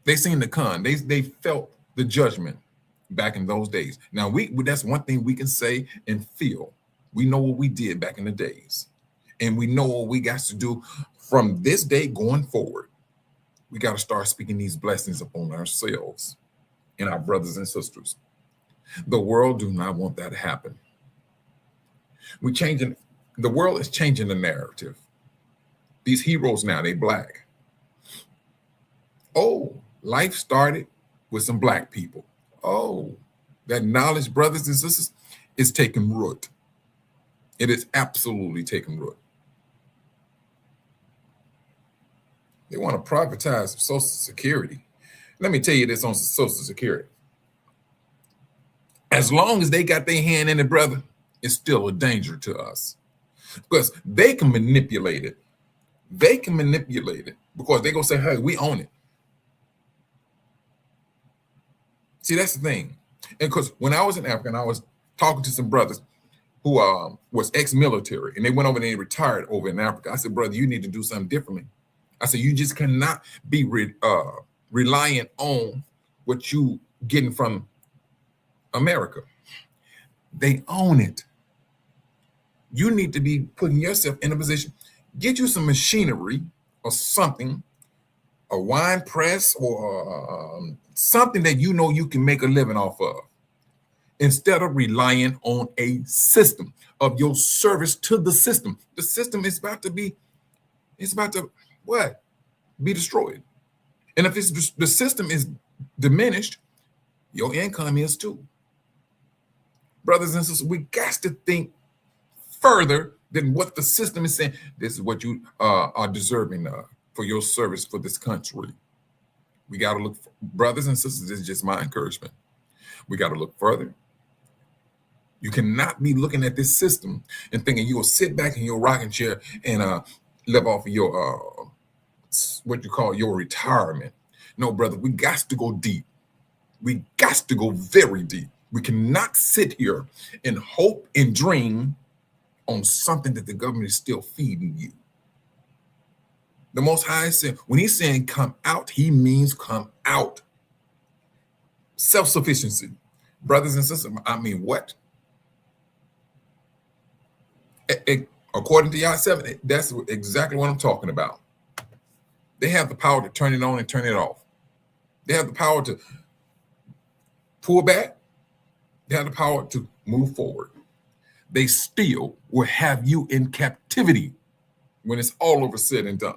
the con. They felt the judgment back in those days. Now that's one thing we can say and feel. We know what we did back in the days, and we know what we got to do from this day going forward. We got to start speaking these blessings upon ourselves and our brothers and sisters. The world do not want that to happen. The world is changing the narrative. These heroes now, they black. Oh, life started with some black people. Oh, that knowledge, brothers and sisters, is taking root. It is absolutely taking root. They want to privatize Social Security. Let me tell you this on Social Security. As long as they got their hand in it, brother, it's still a danger to us. Because they can manipulate it. They can manipulate it because they're going to say, hey, we own it. See, that's the thing. And because when I was in Africa, and I was talking to some brothers who was ex-military, and they went over and they retired over in Africa. I said, brother, you need to do something differently. I said, you just cannot be reliant on what you getting from America. They own it. You need to be putting yourself in a position. Get you some machinery or something, a wine press or something that you know you can make a living off of, instead of relying on a system of your service to the system. The system is about to be what? Be destroyed. And if the system is diminished, your income is too. Brothers and sisters, we got to think further than what the system is saying. This is what you are deserving for your service for this country. We got to look, brothers and sisters, this is just my encouragement. We got to look further. You cannot be looking at this system and thinking you will sit back in your rocking chair and live off of your, what you call your retirement. No, brother, we got to go deep. We got to go very deep. We cannot sit here and hope and dream on something that the government is still feeding you. The Most High said, when he's saying come out, he means come out. Self-sufficiency. Brothers and sisters, I mean, what? According to Yah 7, that's exactly what I'm talking about. They have the power to turn it on and turn it off. They have the power to pull back. They have the power to move forward. They still will have you in captivity when it's all over said and done.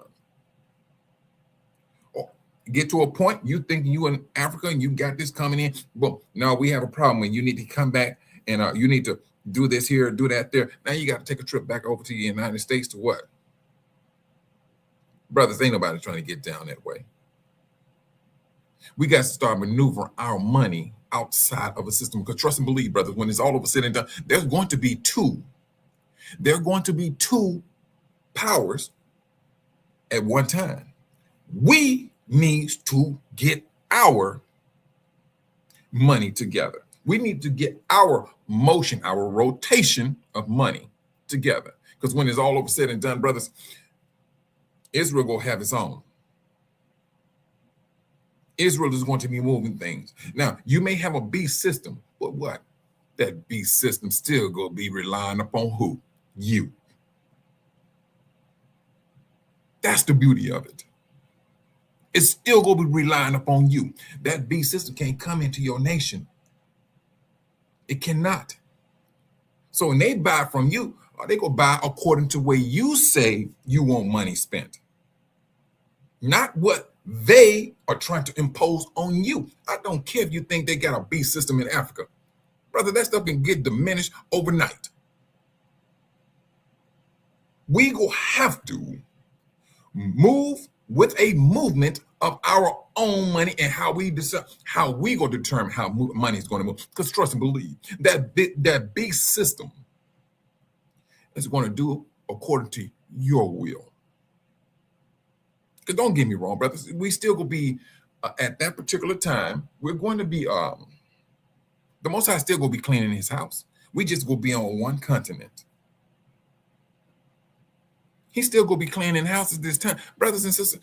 Or get to a point, you think you in Africa and you got this coming in. Well, no, we have a problem and you need to come back and you need to do this here, do that there. Now you got to take a trip back over to the United States to what? Brothers, ain't nobody trying to get down that way. We got to start maneuvering our money outside of a system. Because trust and believe, brothers, when it's all over said and done, there's going to be two. There are going to be two powers at one time. We need to get our money together. We need to get our motion, our rotation of money together. Because when it's all over said and done, brothers, Israel will have its own. Israel is going to be moving things. Now, you may have a beast system, but what? That beast system still going to be relying upon who? You. That's the beauty of it. It's still going to be relying upon you. That beast system can't come into your nation. It cannot. So when they buy from you, they go buy according to where you say you want money spent. Not what they are trying to impose on you. I don't care if you think they got a beast system in Africa. Brother, that stuff can get diminished overnight. We go have to move with a movement of our own money and how we decide, how we go determine how money is going to move. Because trust and believe, that beast system is going to do according to your will. Because don't get me wrong, brothers, we still going to be, at that particular time, we're going to be, the Most High still going to be cleaning his house. We just going to be on one continent. He's still going to be cleaning houses this time. Brothers and sisters,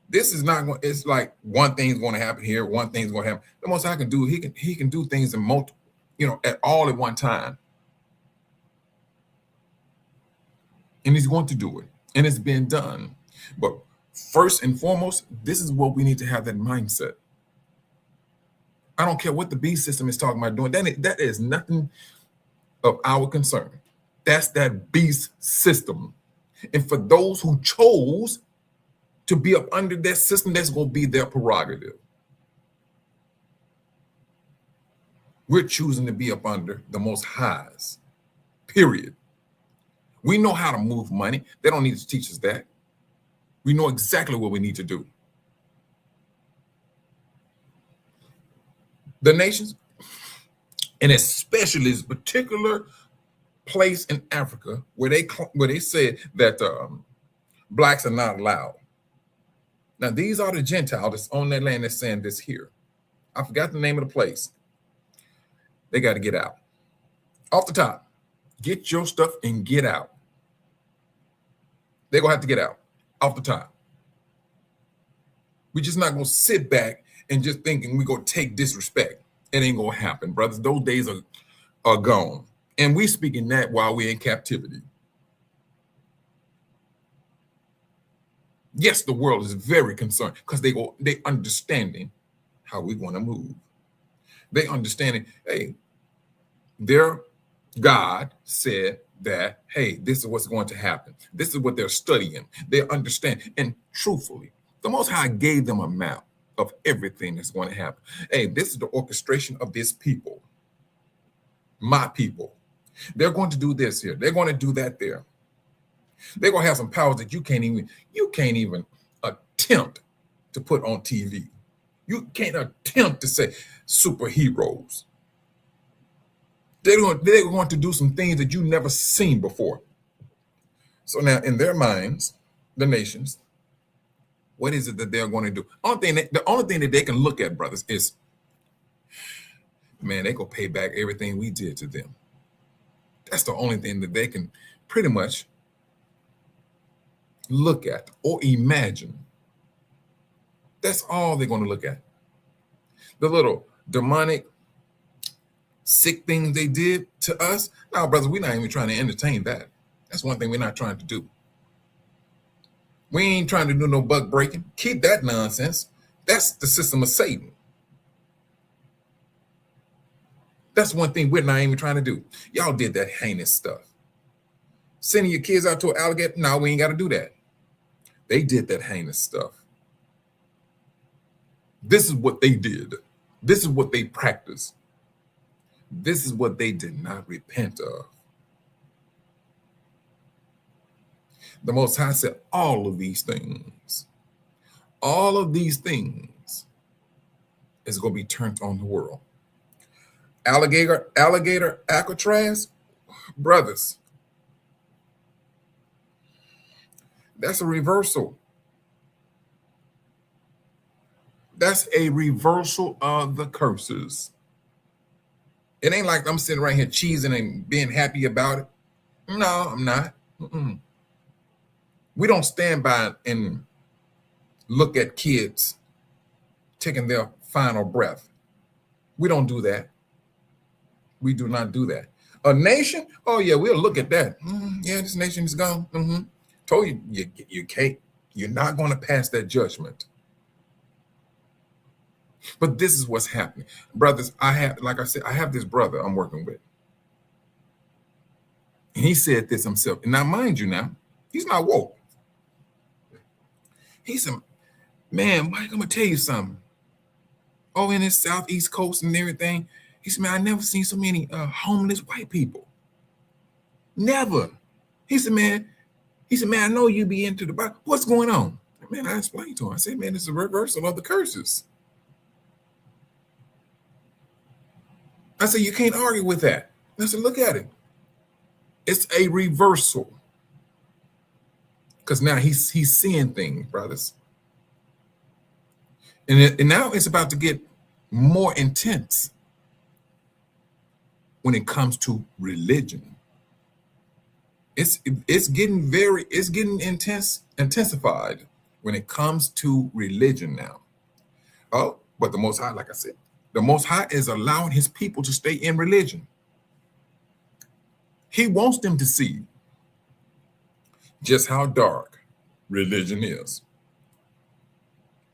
this is not going, it's like one thing's going to happen here, one thing's going to happen. The Most High can do, he can do things in multiple, at all at one time. And he's going to do it. And it's been done. But First and foremost, this is what we need to have, that mindset. I don't care what the beast system is talking about doing. That is nothing of our concern. That's that beast system. And for those who chose to be up under that system, that's going to be their prerogative. We're choosing to be up under the Most High's, period. We know how to move money. They don't need to teach us that. We know exactly what we need to do. The nations, and especially this particular place in Africa where they said that blacks are not allowed. Now, these are the Gentiles that's on that land that's saying this here. I forgot the name of the place. They got to get out. Off the top, get your stuff and get out. They're going to have to get out off the top. We're just not going to sit back and just thinking we're going to take disrespect. It ain't going to happen, brothers. Those days are gone. And we speaking that while we're in captivity. Yes, the world is very concerned because they understanding how we want to move. They understanding, hey, their God said that, hey, this is what's going to happen. This is what they're studying. They understand. And truthfully, the Most High gave them a map of everything that's going to happen. Hey, this is the orchestration of this people, my people. They're going to do this here. They're going to do that there. They're going to have some powers that you can't even attempt to put on TV. You can't attempt to say superheroes. They're going to do some things that you've never seen before. So now in their minds, the nations, what is it that they're going to do? The only thing that they can look at, brothers, is, man, they go pay back everything we did to them. That's the only thing that they can pretty much look at or imagine. That's all they're going to look at. The little demonic, sick things they did to us. Now, brothers, we're not even trying to entertain that. That's one thing we're not trying to do. We ain't trying to do no buck breaking. Keep that nonsense. That's the system of Satan. That's one thing we're not even trying to do. Y'all did that heinous stuff. Sending your kids out to an alligator? No, we ain't got to do that. They did that heinous stuff. This is what they did. This is what they practiced. This is what they did not repent of. The Most High said all of these things is going to be turned on the world. Alligator, Alcatraz, brothers, that's a reversal. That's a reversal of the curses. It ain't like I'm sitting right here cheesing and being happy about it. No, I'm not. We don't stand by and look at kids taking their final breath. We don't do that. We do not do that. A nation? Oh yeah, we'll look at that. Yeah, this nation is gone. Told you, you can't. You're not going to pass that judgment. But this is what's happening, brothers. Like I said, I have this brother I'm working with, and he said this himself. And now, mind you, now he's not woke. He said, "Man, Mike, I'm gonna tell you something. Oh, in this southeast coast and everything." He said, "Man, I never seen so many homeless white people. Never." He said, "Man, I know you be into the Bible. What's going on?" Man, I explained to him. I said, "Man, it's a reversal of the curses." I said, "You can't argue with that." I said, "Look at it. It's a reversal." Because now he's seeing things, brothers. And now it's about to get more intense when it comes to religion. It's getting intensified when it comes to religion now. Oh, but the Most High, like I said, the Most High is allowing his people to stay in religion. He wants them to see just how dark religion is.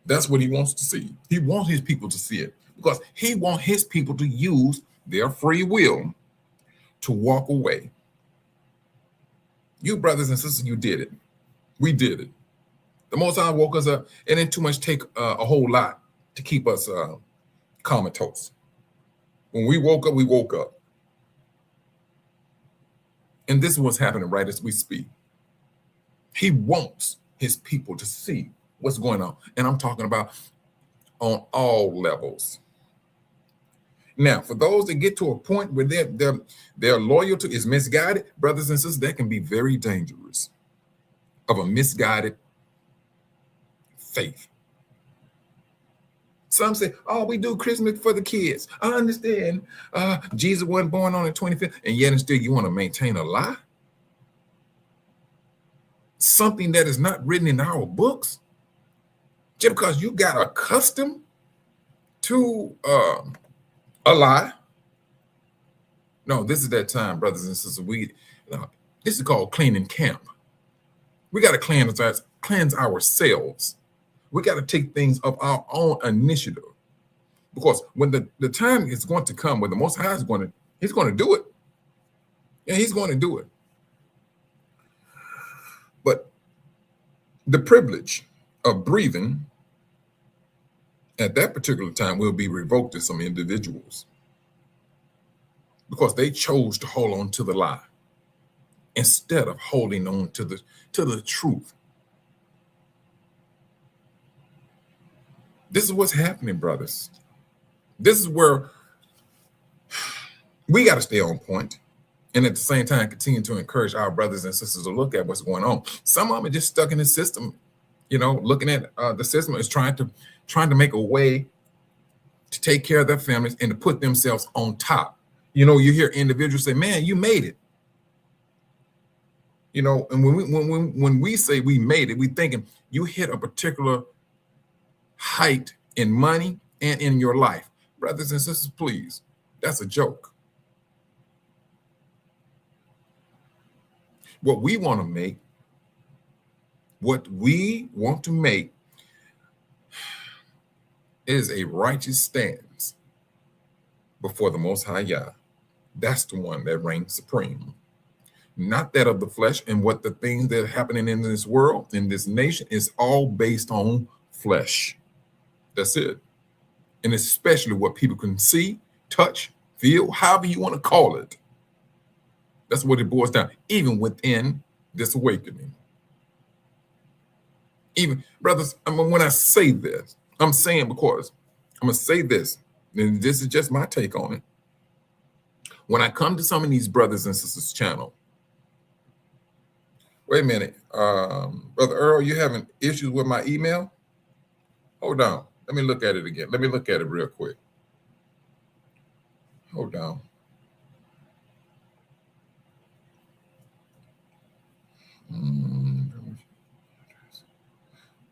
That's what he wants to see. He wants his people to see it because he wants his people to use their free will to walk away. You brothers and sisters, you did it. We did it. The Most High woke us up. It didn't too much take a whole lot to keep us comatose. When we woke up, we woke up. And this is what's happening right as we speak. He wants his people to see what's going on. And I'm talking about on all levels. Now, for those that get to a point where their loyalty is misguided, brothers and sisters, that can be very dangerous of a misguided faith. Some say, oh, we do Christmas for the kids. I understand Jesus wasn't born on the 25th, and yet and still you want to maintain a lie? Something that is not written in our books? Just because you got accustomed to a lie? No, this is that time, brothers and sisters. This is called cleaning camp. We got to cleanse ourselves. We got to take things of our own initiative, because when the time is going to come, when the Most High he's going to do it. Yeah, he's going to do it. But the privilege of breathing at that particular time will be revoked to some individuals because they chose to hold on to the lie instead of holding on to the truth. This is what's happening, brothers. This is where we got to stay on point, and at the same time continue to encourage our brothers and sisters to look at what's going on. Some of them are just stuck in the system, looking at the system is trying to make a way to take care of their families and to put themselves on top. You hear individuals say, "Man, you made it." And when we say we made it, we thinking you hit a particular height in money and in your life. Brothers and sisters, please, that's a joke. What we want to make is a righteous stance before the Most High Yah. That's the one that reigns supreme. Not that of the flesh, and what the things that are happening in this world, in this nation, is all based on flesh. That's it. And especially what people can see, touch, feel, however you want to call it. That's what it boils down, even within this awakening. Even, brothers, when I say this, I'm saying because I'm going to say this, and this is just my take on it. When I come to some of these brothers and sisters channel, wait a minute, Brother Earl, you having issues with my email? Hold on. Let me look at it again. Let me look at it real quick. Hold on.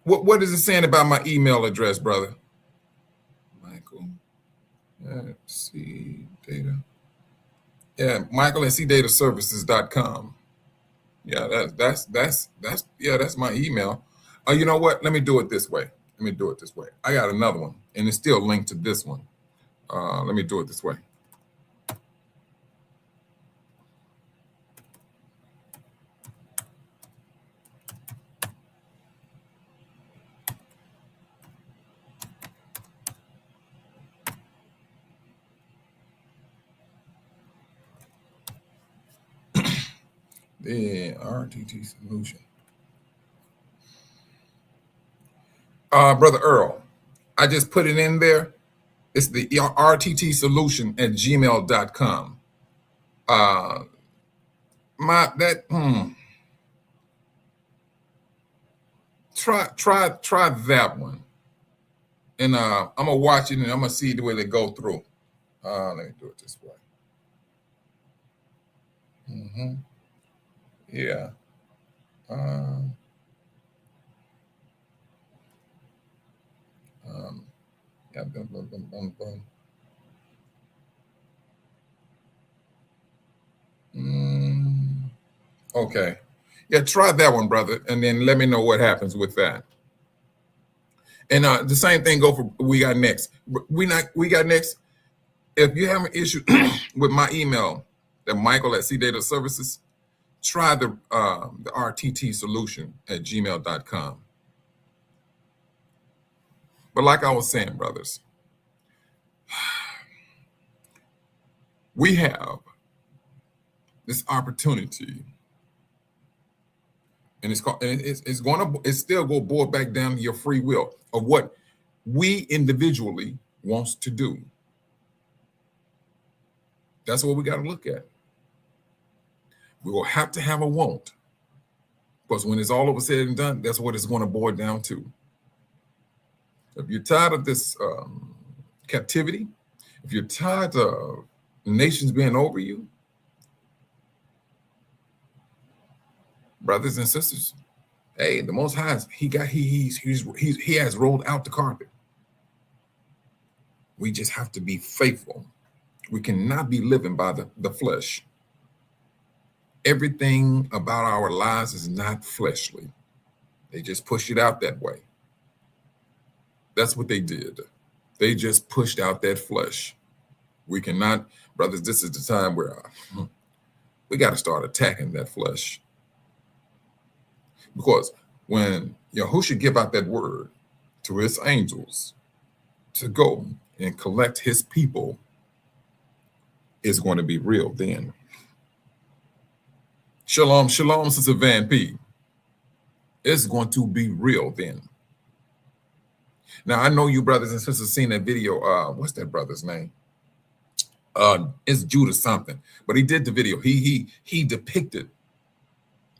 What is it saying about my email address, brother? Michael at CData. Yeah, Michael at CDataServices.com. Yeah, that's my email. You know what? Let me do it this way. I got another one, and it's still linked to this one. Let me do it this way. The RTT solution. Brother Earl, I just put it in there. It's the RTT solution at gmail.com. Try that one. And I'm gonna watch it and I'm gonna see the way they go through. Let me do it this way. Yeah. Yeah. Okay. Yeah, try that one, brother, and then let me know what happens with that. And the same thing go for We Got Next. We Got Next. If you have an issue with my email, that Michael at CData Services, try the RTT solution at gmail.com. But like I was saying, brothers, we have this opportunity, and it's still go boil back down to your free will of what we individually wants to do. That's what we got to look at. We will have to have a want, because when it's all over said and done, that's what it's going to boil down to. If you're tired of this captivity, if you're tired of nations being over you, brothers and sisters, hey, the Most High, he has rolled out the carpet. We just have to be faithful. We cannot be living by the flesh. Everything about our lives is not fleshly. They just push it out that way. That's what they did. They just pushed out that flesh. We cannot, brothers, this is the time where we got to start attacking that flesh. Because when Yahushua give out that word to his angels to go and collect his people, it's going to be real then. Shalom, shalom, Sister Van P. It's going to be real then. Now, I know you brothers and sisters seen that video. What's that brother's name? It's Judah something. But he did the video. He depicted.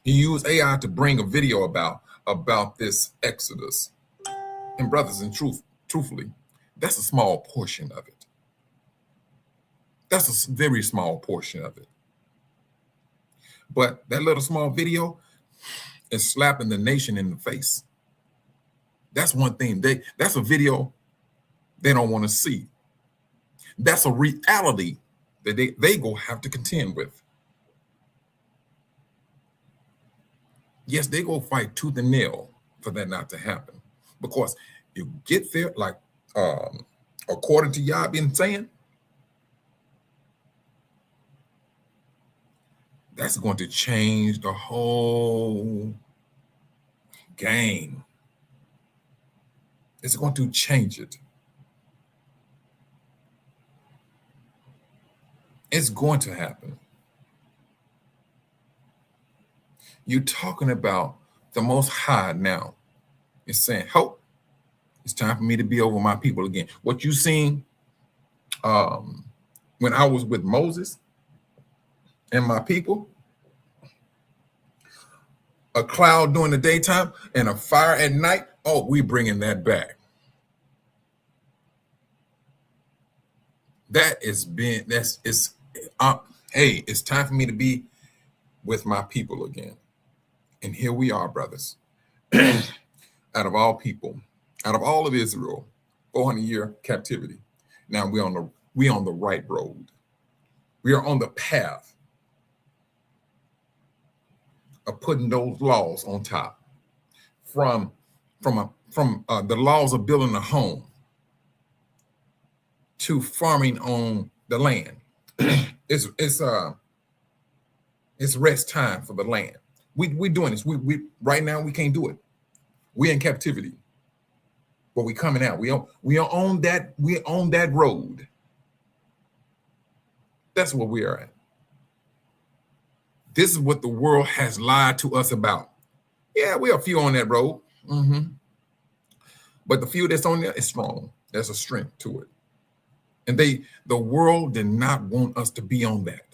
He used AI to bring a video about this Exodus. And brothers, and truthfully, that's a small portion of it. That's a very small portion of it. But that little small video is slapping the nation in the face. That's one thing. That's a video they don't want to see. That's a reality that they go have to contend with. Yes, they go fight tooth and nail for that not to happen. Because you get there, like according to Yah been saying, that's going to change the whole game. It's going to change it. It's going to happen. You're talking about the Most High now. It's saying, "Hope, it's time for me to be over my people again." What you seen when I was with Moses and my people, a cloud during the daytime and a fire at night. Oh, we bringing that back. Hey, it's time for me to be with my people again. And here we are, brothers. Out of all people, out of all of Israel, 400-year captivity. Now we on the right road. We are on the path of putting those laws on top. From the laws of building a home to farming on the land. It's rest time for the land. We doing this. We right now we can't do it. We're in captivity, but we coming out. We are on that road. That's what we are at. This is what the world has lied to us about. Yeah, we are a few on that road. But the few that's on there is strong. There's a strength to it. And the world did not want us to be on that.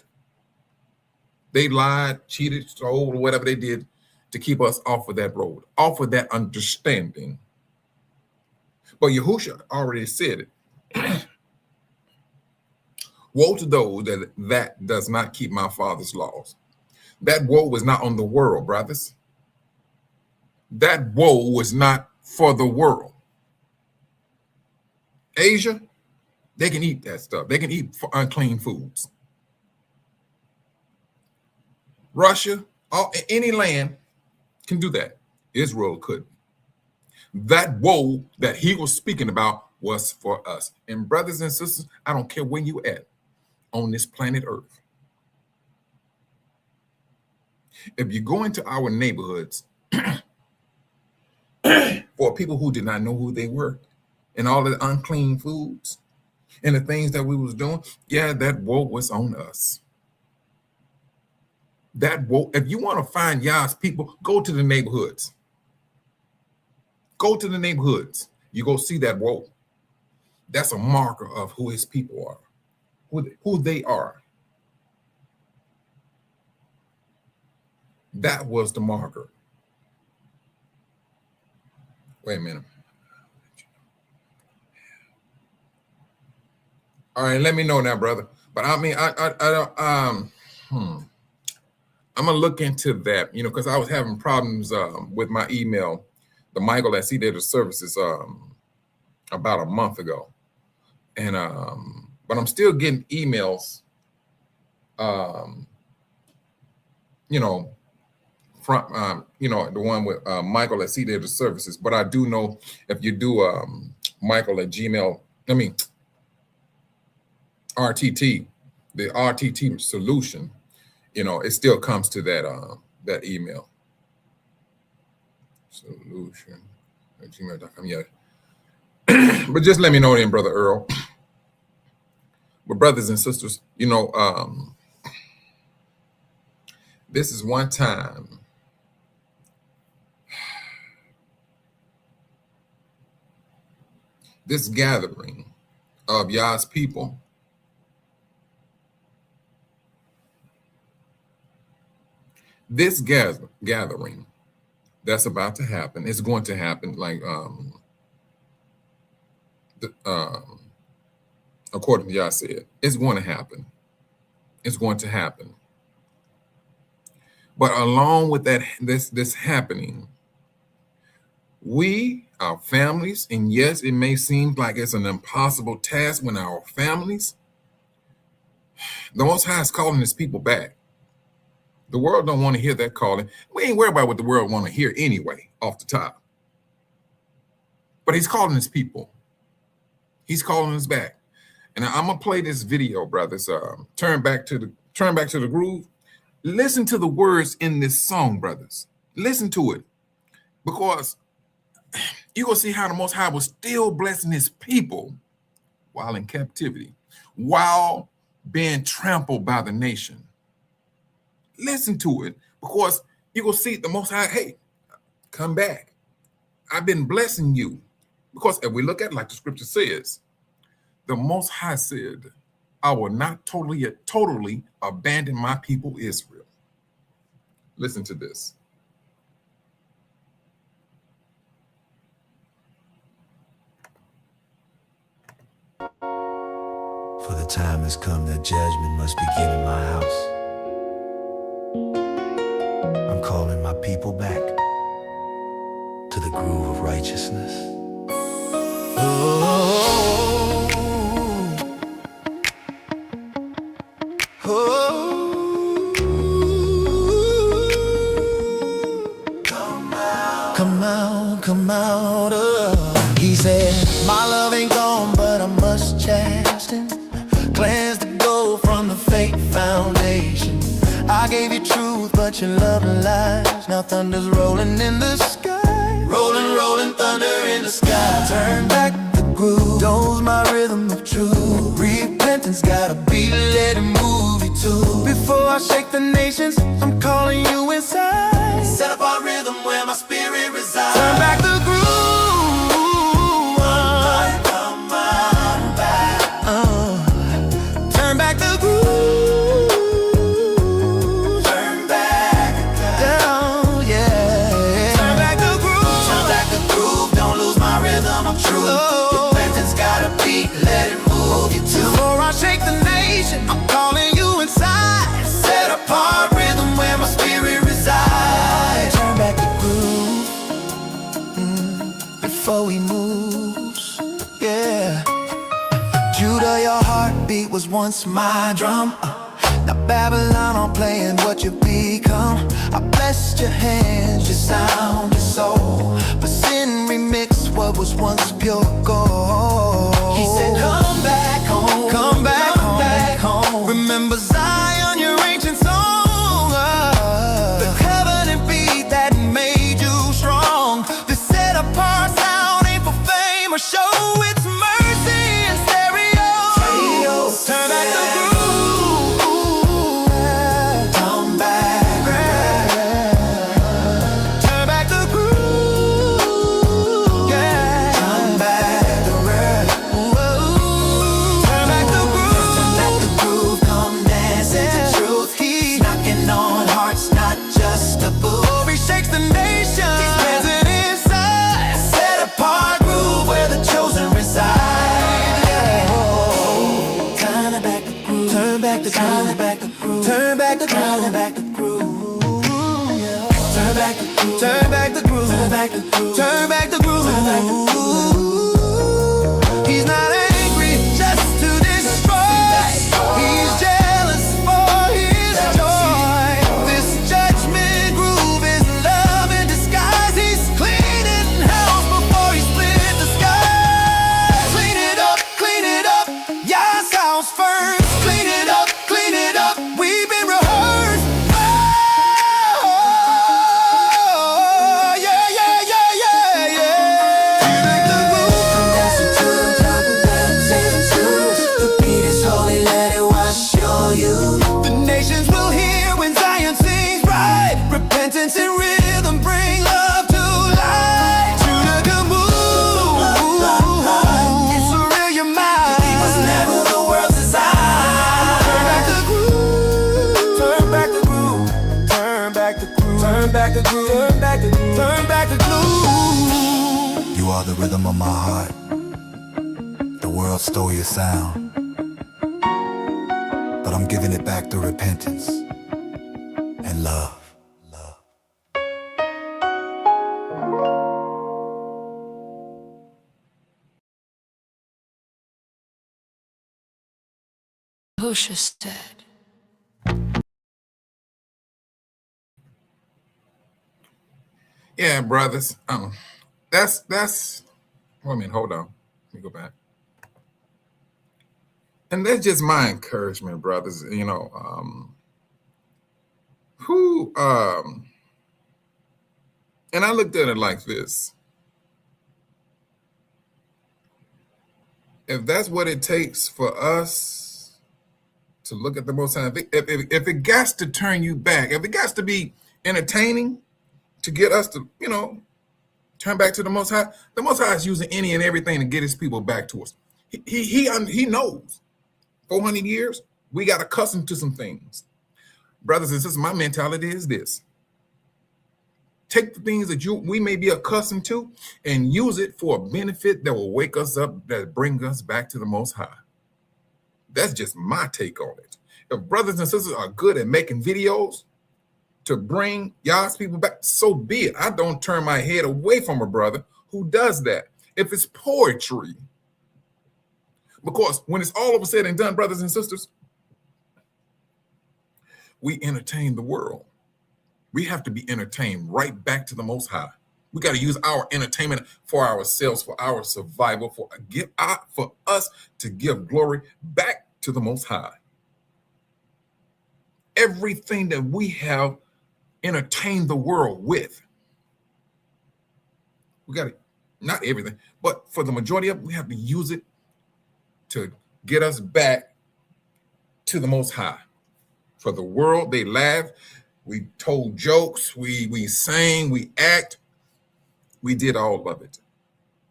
They lied, cheated, stole, or whatever they did to keep us off of that road, off of that understanding. But Yahushua already said it. Woe to those that does not keep my Father's laws. That woe was not on the world, brothers. That woe was not for the world. Asia, they can eat that stuff. They can eat unclean foods. Russia, any land can do that. Israel couldn't. That woe that he was speaking about was for us. And brothers and sisters, I don't care where you at on this planet Earth. If you go into our neighborhoods for people who did not know who they were and all the unclean foods and the things that we was doing, yeah, that woe was on us. That woe, if you want to find Yah's people, go to the neighborhoods. Go to the neighborhoods. You go see that woe. That's a marker of who his people are, who they are. That was the marker. Wait a minute. All right, let me know now, brother. But I mean, I don't. I'm gonna look into that, because I was having problems with my email, the Michael at Sea Data Services, about a month ago, and but I'm still getting emails, from the one with Michael at Sea Data Services. But I do know if you do Michael at Gmail, RTT, the RTT solution, it still comes to that email. Solution at gmail.com. Yeah. But just let me know then, Brother Earl. But brothers and sisters, this is one time this gathering of Yah's people gathering that's about to happen, it's going to happen, like according to Yah said, it's going to happen. It's going to happen. But along with that, this happening, we, our families, and yes, it may seem like it's an impossible task when our families, the Most High is calling his people back. The world don't want to hear that calling. We ain't worried about what the world want to hear anyway, off the top. But he's calling his people. He's calling us back. And I'm gonna play this video, brothers. Turn back to the groove. Listen to the words in this song, brothers. Listen to it, because you're gonna see how the Most High was still blessing his people while in captivity, while being trampled by the nation. Listen to it, because you're gonna see the Most High, hey, come back. I've been blessing you. Because if we look at it like the scripture says, the Most High said, I will not totally abandon my people Israel. Listen to this. For the time has come that judgment must begin in my house. I'm calling my people back to the groove of righteousness. Come out. He said, my love ain't gone, but I must chasten, cleanse the gold from the fake foundation. I gave you truth, but your love lies. Now thunder's rolling in the sky, rolling thunder in the sky. Turn back the groove, doze my rhythm of truth. Repentance gotta be, let it move you too. Before I shake the nations, I'm calling you inside. Set up our rhythm where my spirit resides. Turn back the groove. Come on back. Turn back the groove. Turn back down, yeah. Turn back the groove. Turn back the groove. Don't lose my rhythm of truth. Repentance gotta be, let it move you too. Before I shake the nation, I'm calling you inside. Set apart rhythm where my spirit resides. Turn back the groove before we moves, yeah. Judah, your heartbeat was once my drum. Now Babylon, I'm playing what you become. I blessed your hands, your sound, your soul, but sin remix what was once pure gold. He said, come back home, come back home, back home. Remember Zion, your ancient song, the covenant beat that made you strong. The set apart sound ain't for fame or show, it's mercy in stereo. Turn back the groove, come back, turn back the groove, yeah, come back the turn back the groove, come dance into truth. He's knocking on hearts, not just a booth. He shakes the nation, he's present inside. Set apart groove where the chosen reside. Yeah. Turn back the groove, turn back the groove, turn back the groove, turn back the groove, turn back the groove, turn back the groove, turn back the groove, turn back the groove, turn back the groove. He's not angry just to destroy. He's jealous for his joy. This judgment groove is love in disguise. He's cleaning house before he split the sky. Clean it up, Yah's house first. Clean it up, we've been rehearsed. Oh, yeah, yeah, yeah, yeah, yeah. Turn back the groove, come dancing to the top of that season two. The beat is holy, let it wash over you. The nations will hear when Zion sings right. Repentance and rhythm bring love to light. True to the move, it's surreal your mind. He was never the world's desire. Turn back the groove, turn back the groove, turn back the groove, turn back the groove, turn back the groove, turn back the groove. You are the rhythm of my heart. The world stole your sound, but I'm giving it back through repentance and love. Husha said. Yeah, brothers. That's. Wait a minute. Hold on. Let me go back. And that's just my encouragement, brothers. You know, and I looked at it like this. If that's what it takes for us to look at the Most High, if it got to turn you back, if it got to be entertaining to get us to, turn back to the Most High is using any and everything to get his people back to us. He knows. 400 years, we got accustomed to some things. Brothers and sisters, my mentality is this. Take the things that we may be accustomed to and use it for a benefit that will wake us up, that bring us back to the Most High. That's just my take on it. If brothers and sisters are good at making videos to bring y'all's people back, so be it. I don't turn my head away from a brother who does that. If it's poetry, because when it's all over said and done, brothers and sisters, we entertain the world. We have to be entertained right back to the Most High. We got to use our entertainment for ourselves, for our survival, for us to give glory back to the Most High. Everything that we have entertained the world with, we got to, not everything, but for the majority of it, we have to use it to get us back to the Most High. For the world, they laughed. We told jokes. We sang. We act. We did all of it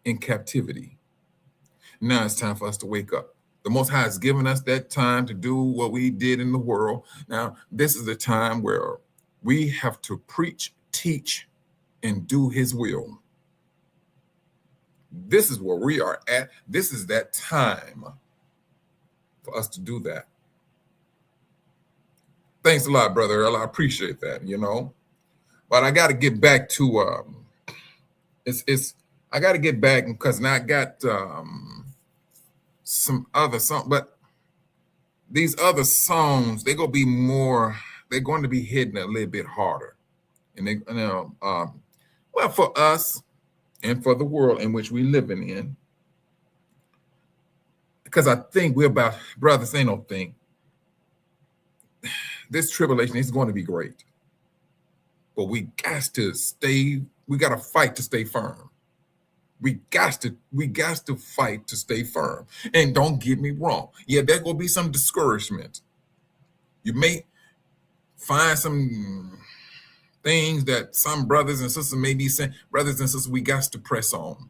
in captivity. Now it's time for us to wake up. The Most High has given us that time to do what we did in the world. Now, this is the time where we have to preach, teach, and do his will. This is where we are at. This is that time for us to do that. Thanks a lot, Brother Earl. I appreciate that, But I got to get back to I got to get back because now I got some other songs, but these other songs, they're going to be hitting a little bit harder. And well, for us, and for the world in which we're living in. Because I think we're about, brothers, ain't no thing. This tribulation is going to be great. But we got to fight to stay firm. We got to fight to stay firm. And don't get me wrong. Yeah, there will be some discouragement. You may find some things that some brothers and sisters may be saying. Brothers and sisters, we got to press on.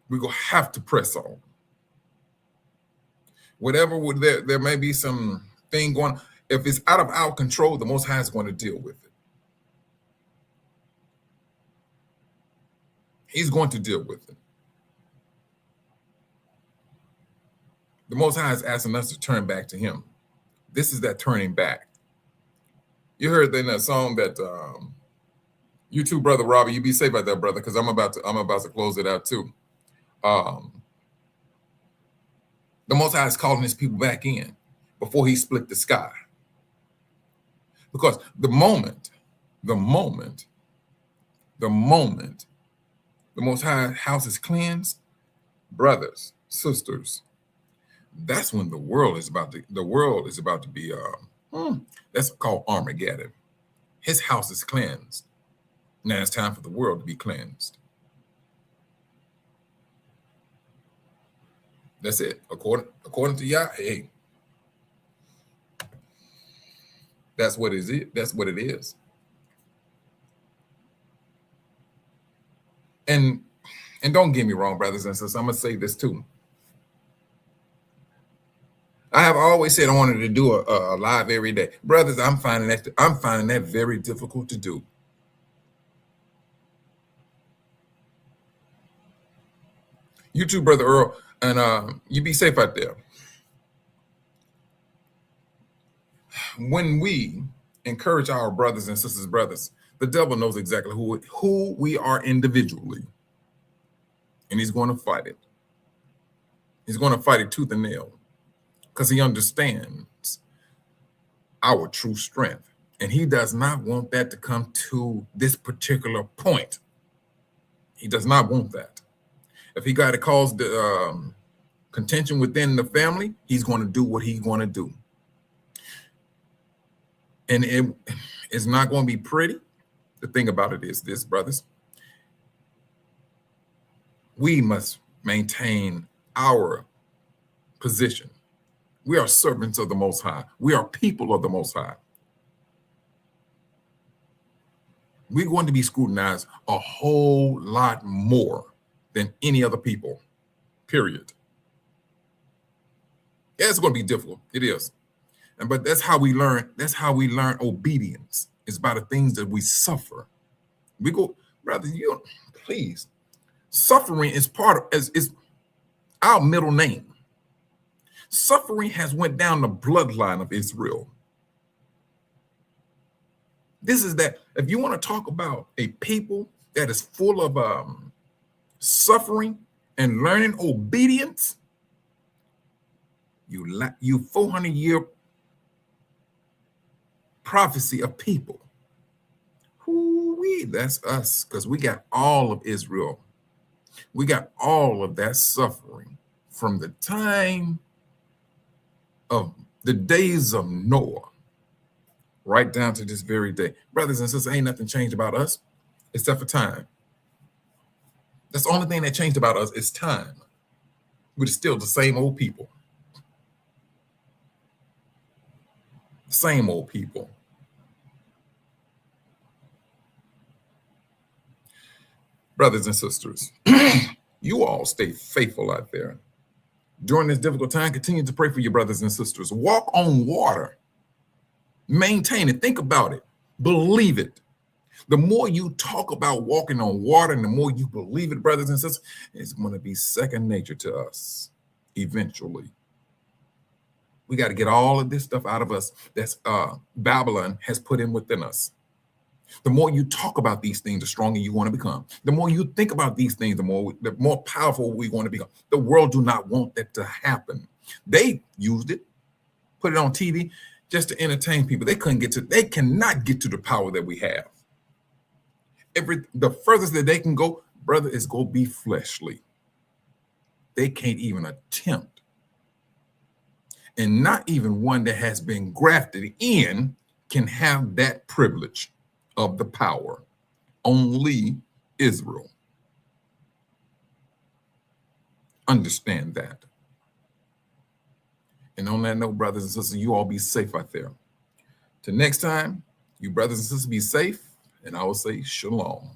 We're going to have to press on. Whatever there may be some thing going on. If it's out of our control, the Most High is going to deal with it. He's going to deal with it. The Most High is asking us to turn back to Him. This is that turning back. You heard in that song that you too, Brother Robbie, you be safe out there, brother, because I'm about to close it out too. The Most High is calling His people back in before He split the sky. Because the moment the Most High house is cleansed, brothers, sisters, that's when the world is about to be that's called Armageddon. His house is cleansed. Now it's time for the world to be cleansed. That's it. According to Yah, hey, that's what it is. That's what it is. And don't get me wrong, brothers and sisters, I'm gonna say this too. I have always said I wanted to do a live every day. Brothers, I'm finding that very difficult to do. You too, Brother Earl, and you be safe out there. When we encourage our brothers and sisters, the devil knows exactly who we are individually, and he's going to fight it. He's going to fight it tooth and nail because he understands our true strength, and he does not want that to come to this particular point. He does not want that. If he got to cause the contention within the family, he's going to do what he's going to do. And it's not going to be pretty. The thing about it is this, brothers. We must maintain our position. We are servants of the Most High. We are people of the Most High. We're going to be scrutinized a whole lot more than any other people, period. Yeah, it's going to be difficult. It is. But that's how we learn. That's how we learn obedience. It's by the things that we suffer. We go, brother, please. Suffering is is our middle name. Suffering has went down the bloodline of Israel. This is that. If you want to talk about a people that is full of suffering and learning obedience, you 400-year prophecy of people. That's us, because we got all of Israel. We got all of that suffering from the time of the days of Noah right down to this very day. Brothers and sisters, ain't nothing changed about us except for time. That's the only thing that changed about us is time. We're still the same old people. Same old people. Brothers and sisters, you all stay faithful out there. During this difficult time, continue to pray for your brothers and sisters. Walk on water. Maintain it. Think about it. Believe it. The more you talk about walking on water and the more you believe it, brothers and sisters, it's going to be second nature to us eventually. We got to get all of this stuff out of us that's Babylon has put in within us. The more you talk about these things, the stronger you want to become. The more you think about these things, the more powerful we want to become. The world do not want that to happen. They used it, put it on TV just to entertain people. They cannot get to the power that we have. the furthest that they can go, brother, is go be fleshly. They can't even attempt. And not even one that has been grafted in can have that privilege of the power. Only Israel. Understand that. And on that note, brothers and sisters, you all be safe out there. Till next time, you brothers and sisters be safe, and I will say shalom.